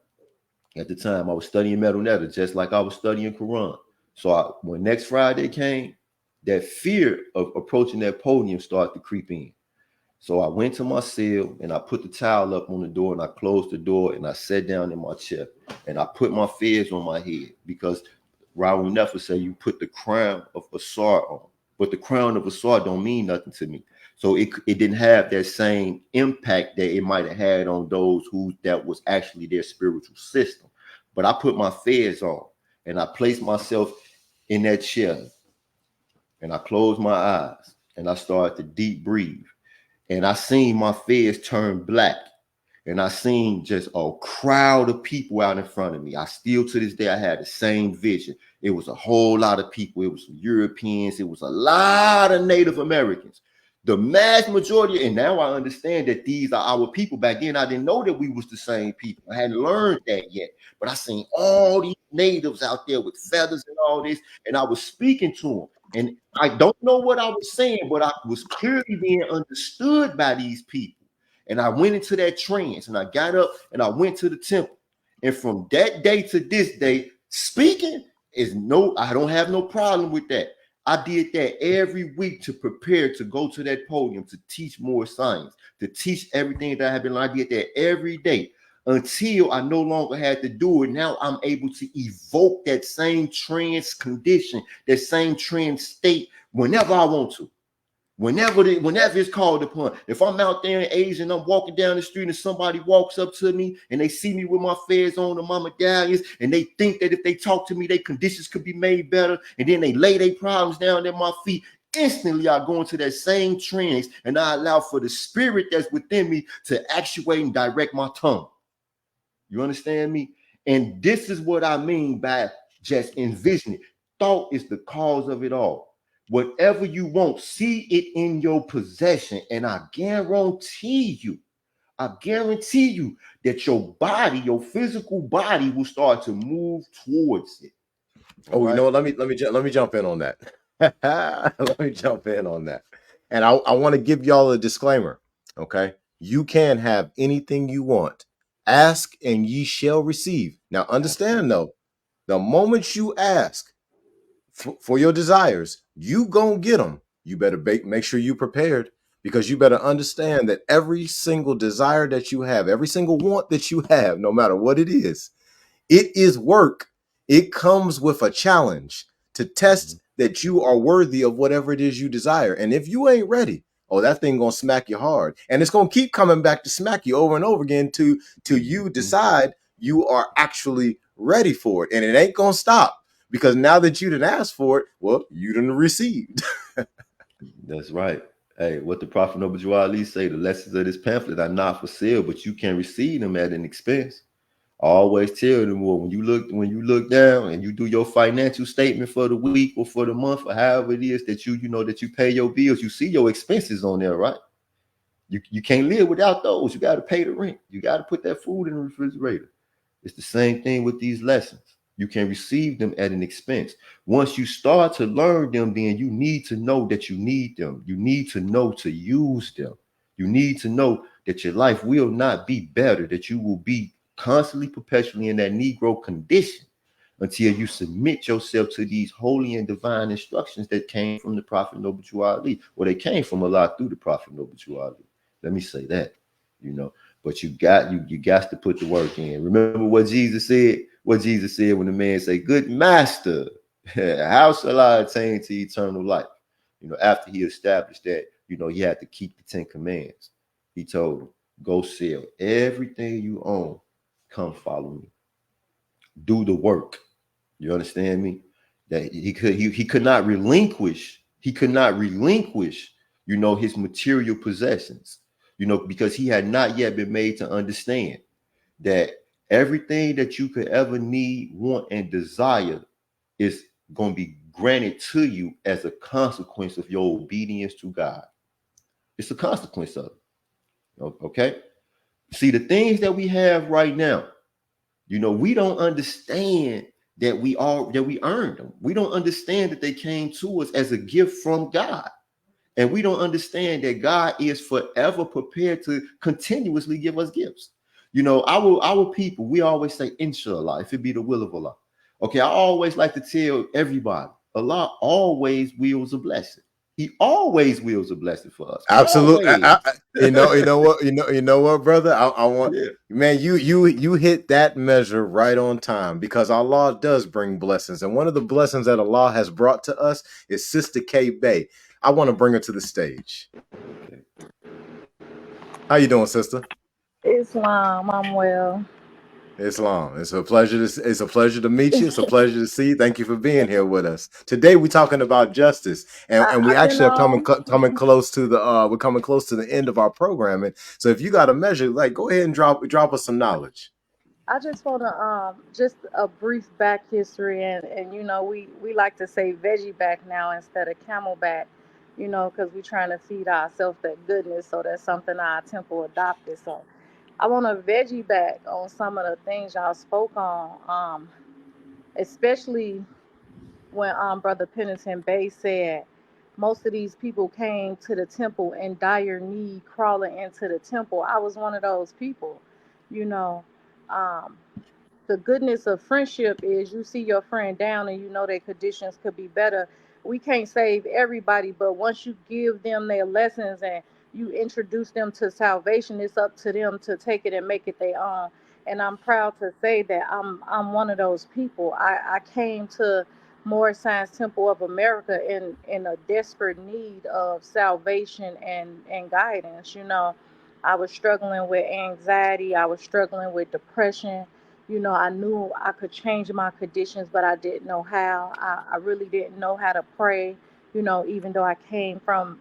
Speaker 2: At the time, I was studying Metal Netter just like I was studying Quran. So when next Friday came, that fear of approaching that podium started to creep in. So I went to my cell and I put the towel up on the door and I closed the door and I sat down in my chair and I put my fez on my head, because Raul Nefer said you put the crown of Asar on, but the crown of Asar don't mean nothing to me. So it didn't have that same impact that it might have had on those that was actually their spiritual system. But I put my fez on and I placed myself in that chair and I closed my eyes and I started to deep breathe. And I seen my fez turn black. And I seen just a crowd of people out in front of me. I still, to this day, I had the same vision. It was a whole lot of people. It was some Europeans. It was a lot of Native Americans. The mass majority, and now I understand that these are our people. Back then, I didn't know that we was the same people. I hadn't learned that yet. But I seen all these natives out there with feathers and all this, and I was speaking to them. And I don't know what I was saying, but I was clearly being understood by these people. And I went into that trance and I got up and I went to the temple. And from that day to this day, speaking I don't have no problem with that. I did that every week to prepare to go to that podium to teach more science, to teach everything that I have been learning. I did that every day until I no longer had to do it. Now I'm able to evoke that same trance condition, that same trance state whenever I want to. Whenever it's called upon. If I'm out there in Asia and I'm walking down the street and somebody walks up to me and they see me with my fez on and my medallions and they think that if they talk to me, their conditions could be made better, and then they lay their problems down at my feet, instantly I go into that same trance and I allow for the spirit that's within me to actuate and direct my tongue. You understand me? And this is what I mean by just envisioning. Thought is the cause of it all. Whatever you want, see it in your possession. And I guarantee you that your body, your physical body, will start to move towards it.
Speaker 1: Oh, you
Speaker 2: Right?
Speaker 1: know what? Let me jump in on that. Let me jump in on that. And I want to give y'all a disclaimer. Okay, you can have anything you want. Ask and ye shall receive. Now, understand though, the moment you ask for your desires, you gonna get them. You better make sure you prepared, because you better understand that every single desire that you have, every single want that you have, no matter what it is work. It comes with a challenge to test that you are worthy of whatever it is you desire. And if you ain't ready, oh, that thing gonna smack you hard. And it's gonna keep coming back to smack you over and over again till you decide you are actually ready for it. And it ain't gonna stop, because now that you didn't ask for it, well, you didn't received.
Speaker 2: That's right. Hey, what the Prophet Noble Ali say, the lessons of this pamphlet are not for sale, but you can receive them at an expense. I always tell them, well, when you look down and you do your financial statement for the week or for the month or however it is that that you pay your bills, you see your expenses on there, right? You can't live without those. You got to pay the rent. You got to put that food in the refrigerator. It's the same thing with these lessons. You can receive them at an expense. Once you start to learn them, then you need to know that you need them. You need to know to use them. You need to know that your life will not be better, that you will be constantly, perpetually in that Negro condition until you submit yourself to these holy and divine instructions that came from the Prophet Noble Ali. Well, they came from Allah through the Prophet Noble Ali. Let me say that, you know. But you got to put the work in. Remember what Jesus said? What Jesus said when the man say, "Good master, how shall I attain to eternal life?" You know, after he established that, you know, he had to keep the 10 Commandments. He told him, "Go sell everything you own. Come follow me. Do the work." You understand me? That he could not relinquish. He could not relinquish, you know, his material possessions, you know, because he had not yet been made to understand that everything that you could ever need, want, and desire is going to be granted to you as a consequence of your obedience to God. It's a consequence of it. Okay. See, the things that we have right now, you know, we don't understand that we earned them. We don't understand that they came to us as a gift from God. And we don't understand that God is forever prepared to continuously give us gifts. You know, our people, we always say, inshallah, if it be the will of Allah. Okay, I always like to tell everybody, Allah always wills a blessing. He always wills a blessing for us.
Speaker 1: Absolutely.
Speaker 2: Always.
Speaker 1: You know what, brother? I want,
Speaker 2: Yeah.
Speaker 1: man, you hit that measure right on time because Allah does bring blessings, and one of the blessings that Allah has brought to us is Sister K Bay. I want to bring her to the stage.
Speaker 2: Okay.
Speaker 1: How you doing, sister?
Speaker 3: Islam, I'm well.
Speaker 1: Islam. It's a pleasure to meet you. It's a pleasure to see you. Thank you for being here with us. Today we're talking about justice. And we
Speaker 3: You
Speaker 1: actually are
Speaker 3: know,
Speaker 1: coming close to the we're coming close to the end of our programming. So if you got a measure, like go ahead and drop us some knowledge.
Speaker 3: I just want to just a brief back history, and we like to say veggie back now instead of camelback, because we're trying to feed ourselves that goodness. So that's something our temple adopted. So I want a veggie back on some of the things y'all spoke on, especially when Brother Pennington Bey said most of these people came to the temple in dire need, crawling into the temple. I was one of those people, you know. Um, the goodness of friendship is you see your friend down and you know their conditions could be better. We can't save everybody, but once you give them their lessons and you introduce them to salvation, it's up to them to take it and make it their own. And I'm proud to say that I'm one of those people. I came to Moorish Science Temple of America in a desperate need of salvation and guidance. I was struggling with anxiety. I was struggling with depression. I knew I could change my conditions, but I didn't know how. I really didn't know how to pray. Even though I came from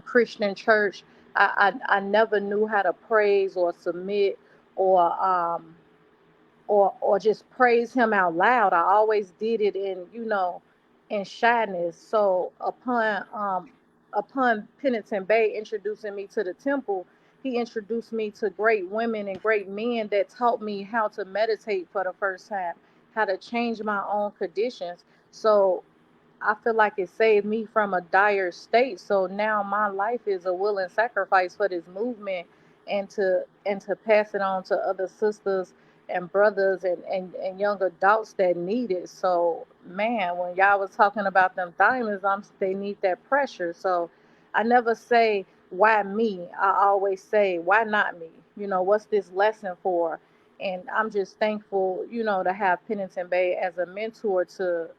Speaker 3: Christian church, I never knew how to praise or submit or just praise him out loud. I always did it in shyness. So upon Pennington Bay introducing me to the temple, he introduced me to great women and great men that taught me how to meditate for the first time, how to change my own conditions. So I feel like it saved me from a dire state. So now my life is a willing sacrifice for this movement and to pass it on to other sisters and brothers and young adults that need it. So man, when y'all was talking about them diamonds, they need that pressure. So I never say why me. I always say why not me? What's this lesson for? And I'm just thankful, to have Pennington Bay as a mentor to,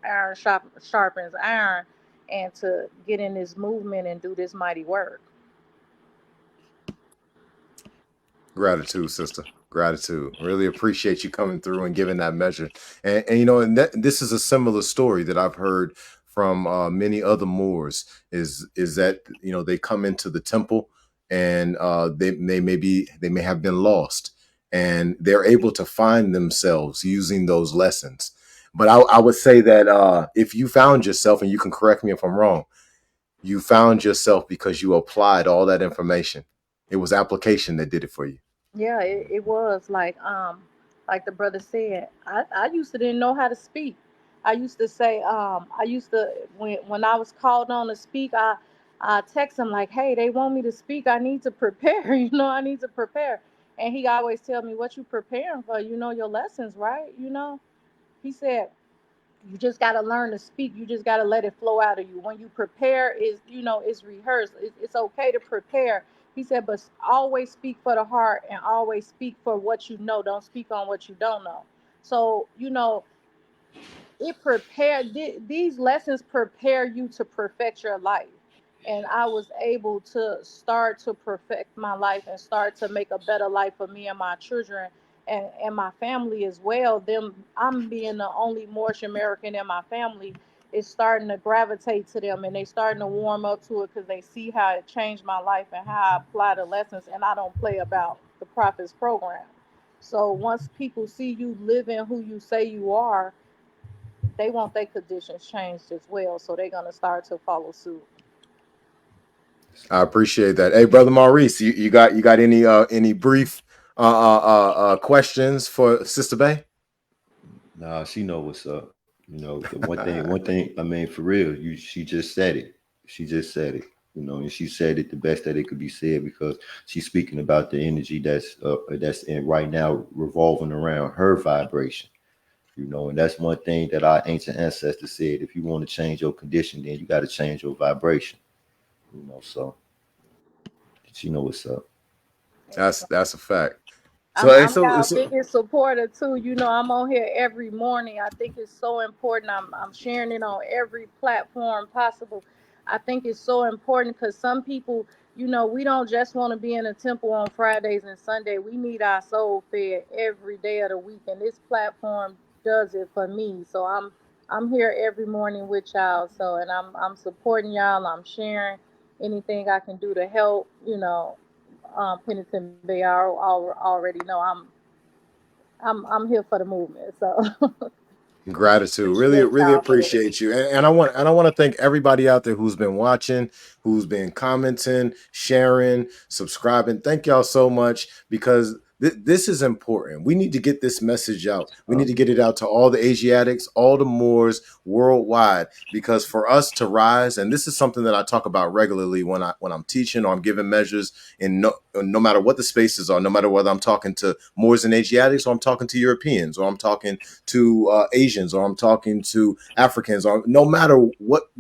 Speaker 3: iron sharpens iron, and to get in this movement and do this mighty work.
Speaker 1: Gratitude, sister. Gratitude. Really appreciate you coming through and giving that measure. And this is a similar story that I've heard from many other Moors. Is that they come into the temple and they may have been lost, and they're able to find themselves using those lessons. But I would say that if you found yourself, and you can correct me if I'm wrong, you found yourself because you applied all that information. It was application that did it for you.
Speaker 3: Yeah, it was like Like the brother said, I used to didn't know how to speak. I used to say, I used to when I was called on to speak, I text him like, hey, they want me to speak. I need to prepare. I need to prepare. And he always tell me, what you preparing for? You know your lessons, right? He said, you just got to learn to speak. You just got to let it flow out of you. When you prepare, it's rehearsed. It's okay to prepare. He said, but always speak for the heart and always speak for what you know. Don't speak on what you don't know. So, it prepared these lessons prepare you to perfect your life. And I was able to start to perfect my life and start to make a better life for me and my children and my family as well. Them I'm being the only Moorish American in my family is starting to gravitate to them, and they starting to warm up to it because they see how it changed my life and how I apply the lessons, and I don't play about the prophet's program. So once people see you living who you say you are, they want their conditions changed as well. So they're gonna start to follow suit.
Speaker 1: I appreciate that. Hey, brother Maurice, you got any brief questions for Sister Bay?
Speaker 2: Nah, she know what's up. The one thing. I mean, for real, she just said it. She just said it. And she said it the best that it could be said because she's speaking about the energy that's in right now revolving around her vibration. And that's one thing that our ancient ancestors said: if you want to change your condition, then you got to change your vibration. So she know what's up.
Speaker 1: That's a fact. So,
Speaker 3: I'm
Speaker 1: hey,
Speaker 3: I'm
Speaker 1: so,
Speaker 3: y'all
Speaker 1: so
Speaker 3: biggest supporter too. I'm on here every morning. I think it's so important. I'm sharing it on every platform possible. I think it's so important because some people, we don't just want to be in a temple on Fridays and Sunday. We need our soul fed every day of the week, and this platform does it for me. So I'm here every morning with y'all. So, and I'm supporting y'all. I'm sharing anything I can do to help. Pennington Bay already know I'm here for the movement. So
Speaker 1: gratitude, really,
Speaker 3: appreciate
Speaker 1: really
Speaker 3: y'all for that.
Speaker 1: appreciate you, and I want to thank everybody out there who's been watching, who's been commenting, sharing, subscribing. Thank y'all so much because this is important. We need to get this message out. We need to get it out to all the Asiatics, all the Moors worldwide, because for us to rise, and this is something that I talk about regularly when I'm teaching or I'm giving measures in no matter what the spaces are, no matter whether I'm talking to Moors and Asiatics or I'm talking to Europeans or I'm talking to Asians or I'm talking to Africans or no matter what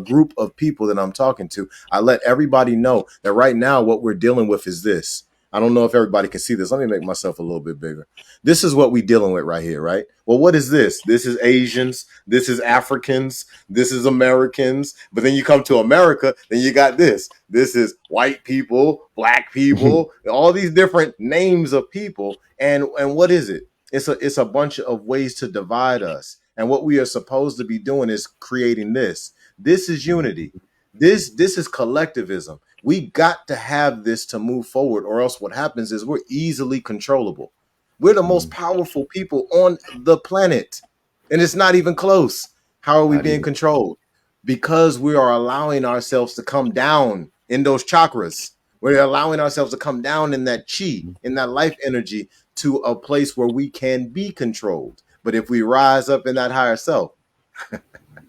Speaker 1: group of people that I'm talking to, I let everybody know that right now what we're dealing with is this. I don't know if everybody can see this. Let me make myself a little bit bigger. This is what we're dealing with right here, right? Well, what is this? This is Asians. This is Africans. This is Americans. But then you come to America, then you got this. This is white people, black people, all these different names of people. And what is it? It's a bunch of ways to divide us. And what we are supposed to be doing is creating this. This is unity. This is collectivism. We got to have this to move forward, or else what happens is we're easily controllable. We're the most powerful people on the planet, and it's not even close. How are we
Speaker 2: Not
Speaker 1: being
Speaker 2: even.
Speaker 1: controlled? Because we are allowing ourselves to come down in those chakras. We're allowing ourselves to come down in that chi, in that life energy, to a place where we can be controlled. But if we rise up in that higher self,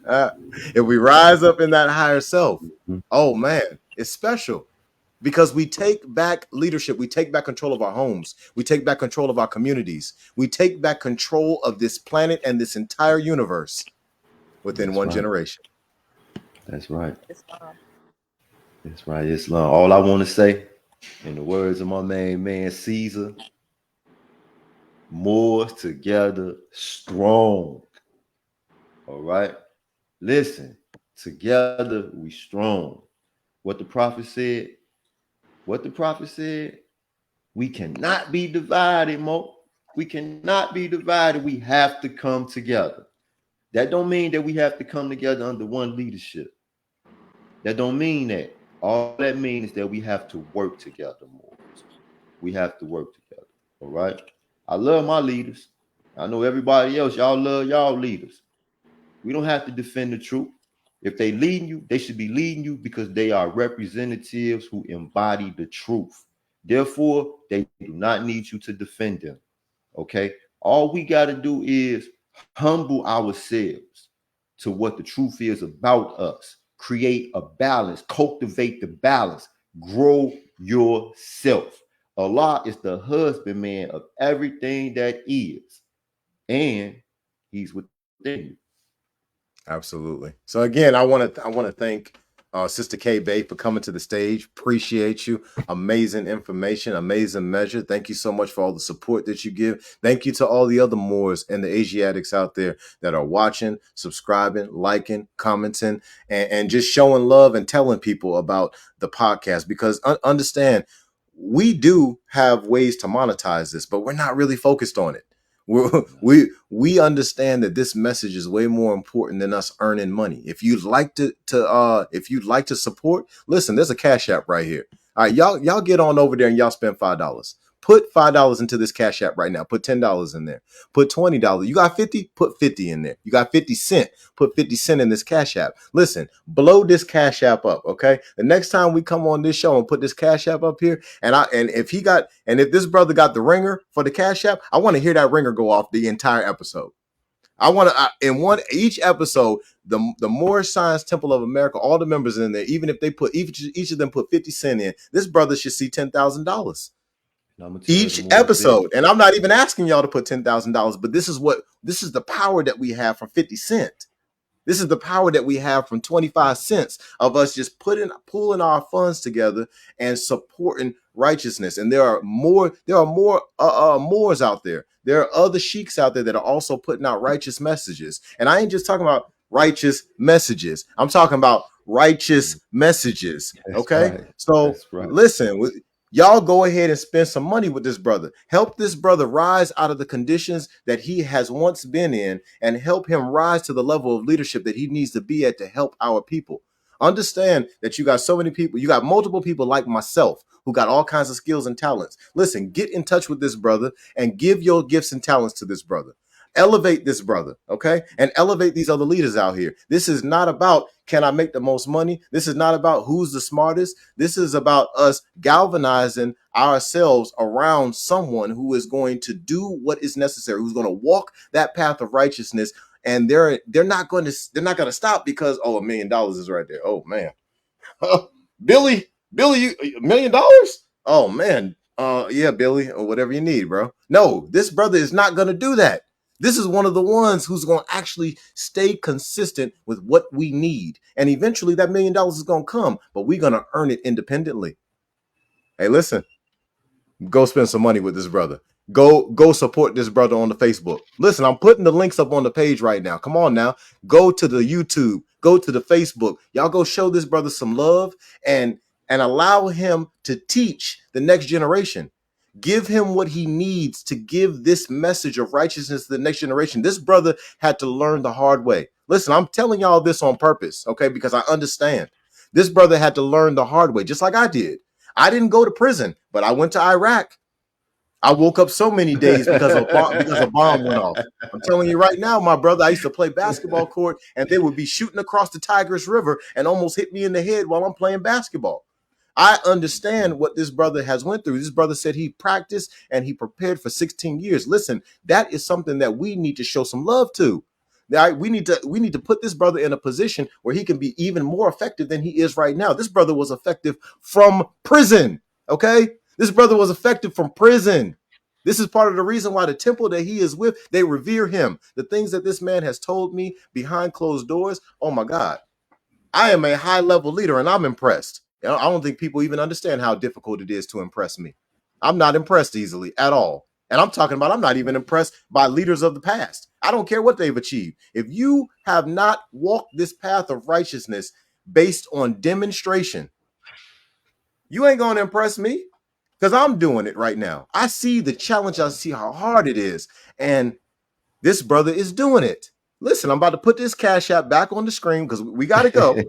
Speaker 1: uh, if we rise up in that higher self, oh man, it's special because we take back leadership. We take back control of our homes. We take back control of our communities. We take back control of this planet and this entire universe within
Speaker 2: That's
Speaker 1: one
Speaker 2: right.
Speaker 1: generation.
Speaker 2: That's right.
Speaker 3: It's,
Speaker 2: That's right. Islam. All I want to say, in the words of my main man Caesar, more together, strong. All right. Listen, together we strong. What the prophet said. What the prophet said. We cannot be divided, Mo. We cannot be divided. We have to come together. That don't mean that we have to come together under one leadership. That don't mean that. All that means is that we have to work together more. We have to work together. All right. I love my leaders. I know everybody else, y'all love y'all leaders. We don't have to defend the truth. If they leading you, they should be leading you because they are representatives who embody the truth. Therefore, they do not need you to defend them. Okay. All we got to do is humble ourselves to what the truth is about us. Create a balance, cultivate the balance, grow yourself. Allah is the husbandman of everything that is, and He's within you.
Speaker 1: Absolutely. So again, I want to thank Sister K Bay for coming to the stage. Appreciate you. Amazing information, amazing measure. Thank you so much for all the support that you give. Thank you to all the other Moors and the Asiatics out there that are watching, subscribing, liking, commenting, and just showing love and telling people about the podcast. Because understand, we do have ways to monetize this, but we're not really focused on it. We understand that this message is way more important than us earning money. If you'd like to support, listen, there's a Cash App right here. All right, y'all get on over there and y'all spend $5. Put $5 into this Cash App right now. Put $10 in there. Put $20. You got 50? Put 50 in there. You got 50 cent. Put 50 cent in this Cash App. Listen, blow this Cash App up, okay? The next time we come on this show and put this Cash App up here, and if this brother got the ringer for the Cash App, I want to hear that ringer go off the entire episode. I want to each episode, the Moorish Science Temple of America, all the members in there, even if they put each of them put 50 cent in, this brother should see $10,000 each episode. And I'm not even asking y'all to put $10,000, but this is the power that we have from 50 cent. This is the power that we have from 25 cents of us just pulling our funds together and supporting righteousness. And there are more Moors out there. There are other sheiks out there that are also putting out righteous messages. And I ain't just talking about righteous messages. I'm talking about righteous messages. Okay.
Speaker 2: Right.
Speaker 1: So listen, y'all go ahead and spend some money with this brother. Help this brother rise out of the conditions that he has once been in and help him rise to the level of leadership that he needs to be at to help our people. Understand that you got so many people, you got multiple people like myself who got all kinds of skills and talents. Listen, get in touch with this brother and give your gifts and talents to this brother. Elevate this brother, okay? And elevate these other leaders out here. This is not about can I make the most money? This is not about who's the smartest. This is about us galvanizing ourselves around someone who is going to do what is necessary, who's going to walk that path of righteousness. And they're not going to stop because $1 million is right there. Oh man, Billy, you $1 million? Oh man, yeah, Billy, or whatever you need, bro. No, this brother is not going to do that. This is one of the ones who's going to actually stay consistent with what we need. And eventually that $1 million is going to come, but we're going to earn it independently. Hey, listen, go spend some money with this brother. Go support this brother on the Facebook. Listen, I'm putting the links up on the page right now. Come on now. Go to the YouTube. Go to the Facebook. Y'all go show this brother some love and allow him to teach the next generation. Give him what he needs to give this message of righteousness to the next generation. This brother had to learn the hard way. Listen, I'm telling y'all this on purpose, okay? Because I understand. This brother had to learn the hard way, just like I did. I didn't go to prison, but I went to Iraq. I woke up so many days because a bomb went off. I'm telling you right now, my brother, I used to play basketball court and they would be shooting across the Tigris River and almost hit me in the head while I'm playing basketball. I understand what this brother has went through. This brother said he practiced and he prepared for 16 years. Listen, that is something that we need to show some love to. We need to put this brother in a position where he can be even more effective than he is right now. This brother was effective from prison. Okay. This brother was effective from prison. This is part of the reason why the temple that he is with, they revere him. The things that this man has told me behind closed doors. Oh my God. I am a high level leader and I'm impressed. I don't think people even understand how difficult it is to impress me. I'm not impressed easily at all. And I'm talking about I'm not even impressed by leaders of the past. I don't care what they've achieved. If you have not walked this path of righteousness based on demonstration, you ain't going to impress me because I'm doing it right now. I see the challenge. I see how hard it is. And this brother is doing it. Listen, I'm about to put this Cash App back on the screen because we got to go.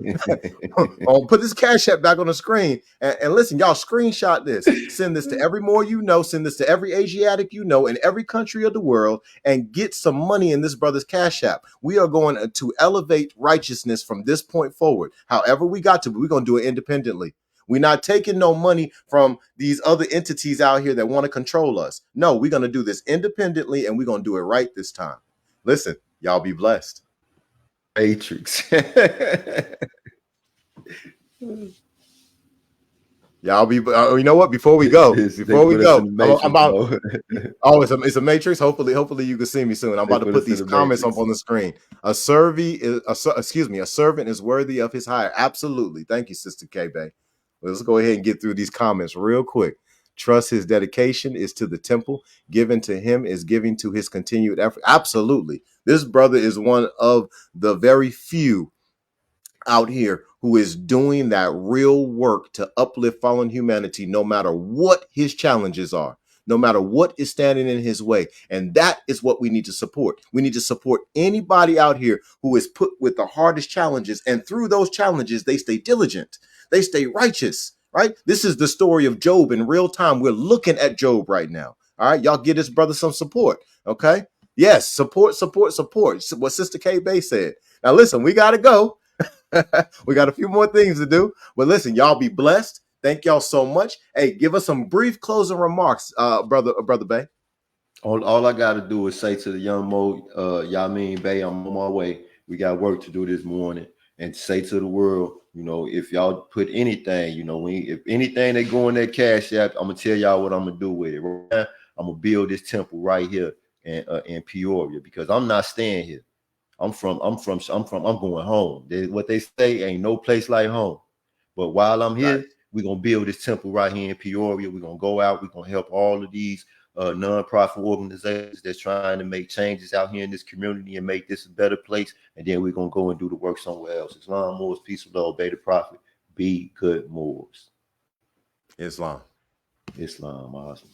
Speaker 1: I'll put this Cash App back on the screen. And listen, y'all screenshot this. Send this to every Moor you know. Send this to every Asiatic you know in every country of the world and get some money in this brother's Cash App. We are going to elevate righteousness from this point forward. However we got to, we're going to do it independently. We're not taking no money from these other entities out here that want to control us. No, we're going to do this independently, and we're going to do it right this time. Listen, y'all be blessed.
Speaker 2: Matrix.
Speaker 1: Y'all be, you know what? Before we go,
Speaker 2: They put us in the
Speaker 1: I'm
Speaker 2: Matrix,
Speaker 1: about.
Speaker 2: bro.
Speaker 1: Oh, it's a matrix. Hopefully you can see me soon. I'm
Speaker 2: They
Speaker 1: about to
Speaker 2: put
Speaker 1: put
Speaker 2: us in
Speaker 1: these
Speaker 2: the
Speaker 1: comments up
Speaker 2: Matrix.
Speaker 1: on the screen. A servant is worthy of his hire. Absolutely. Thank you, Sister K Bay. Let's go ahead and get through these comments real quick. Trust his dedication is to the temple. Given to him is giving to his continued effort. Absolutely. This brother is one of the very few out here who is doing that real work to uplift fallen humanity, no matter what his challenges are, no matter what is standing in his way. And that is what we need to support. We need to support anybody out here who is put with the hardest challenges. And through those challenges, they stay diligent, they stay righteous, right? This is the story of Job in real time. We're looking at Job right now. All right, y'all give this brother some support. Okay. Yes, support. What Sister K Bay said. Now listen, we gotta go. We got a few more things to do. But listen, y'all be blessed. Thank y'all so much. Hey, give us some brief closing remarks, brother Bay.
Speaker 2: All I got to do is say to the young Mo, Yamin Bey, I'm on my way. We got work to do this morning. And say to the world, if y'all put anything, if anything they go in that cash app, I'm gonna tell y'all what I'm gonna do with it. Right now, I'm gonna build this temple right here in Peoria, because I'm not staying here. I'm going home. What they say, ain't no place like home. But while I'm here, we're gonna build this temple right here in Peoria. We're gonna go out, we're gonna help all of these nonprofit organizations that's trying to make changes out here in this community and make this a better place. And then we're gonna go and do the work somewhere else. Islam, Moors, peace, love, obey the prophet, be good Moors.
Speaker 1: Islam.
Speaker 2: Islam, awesome.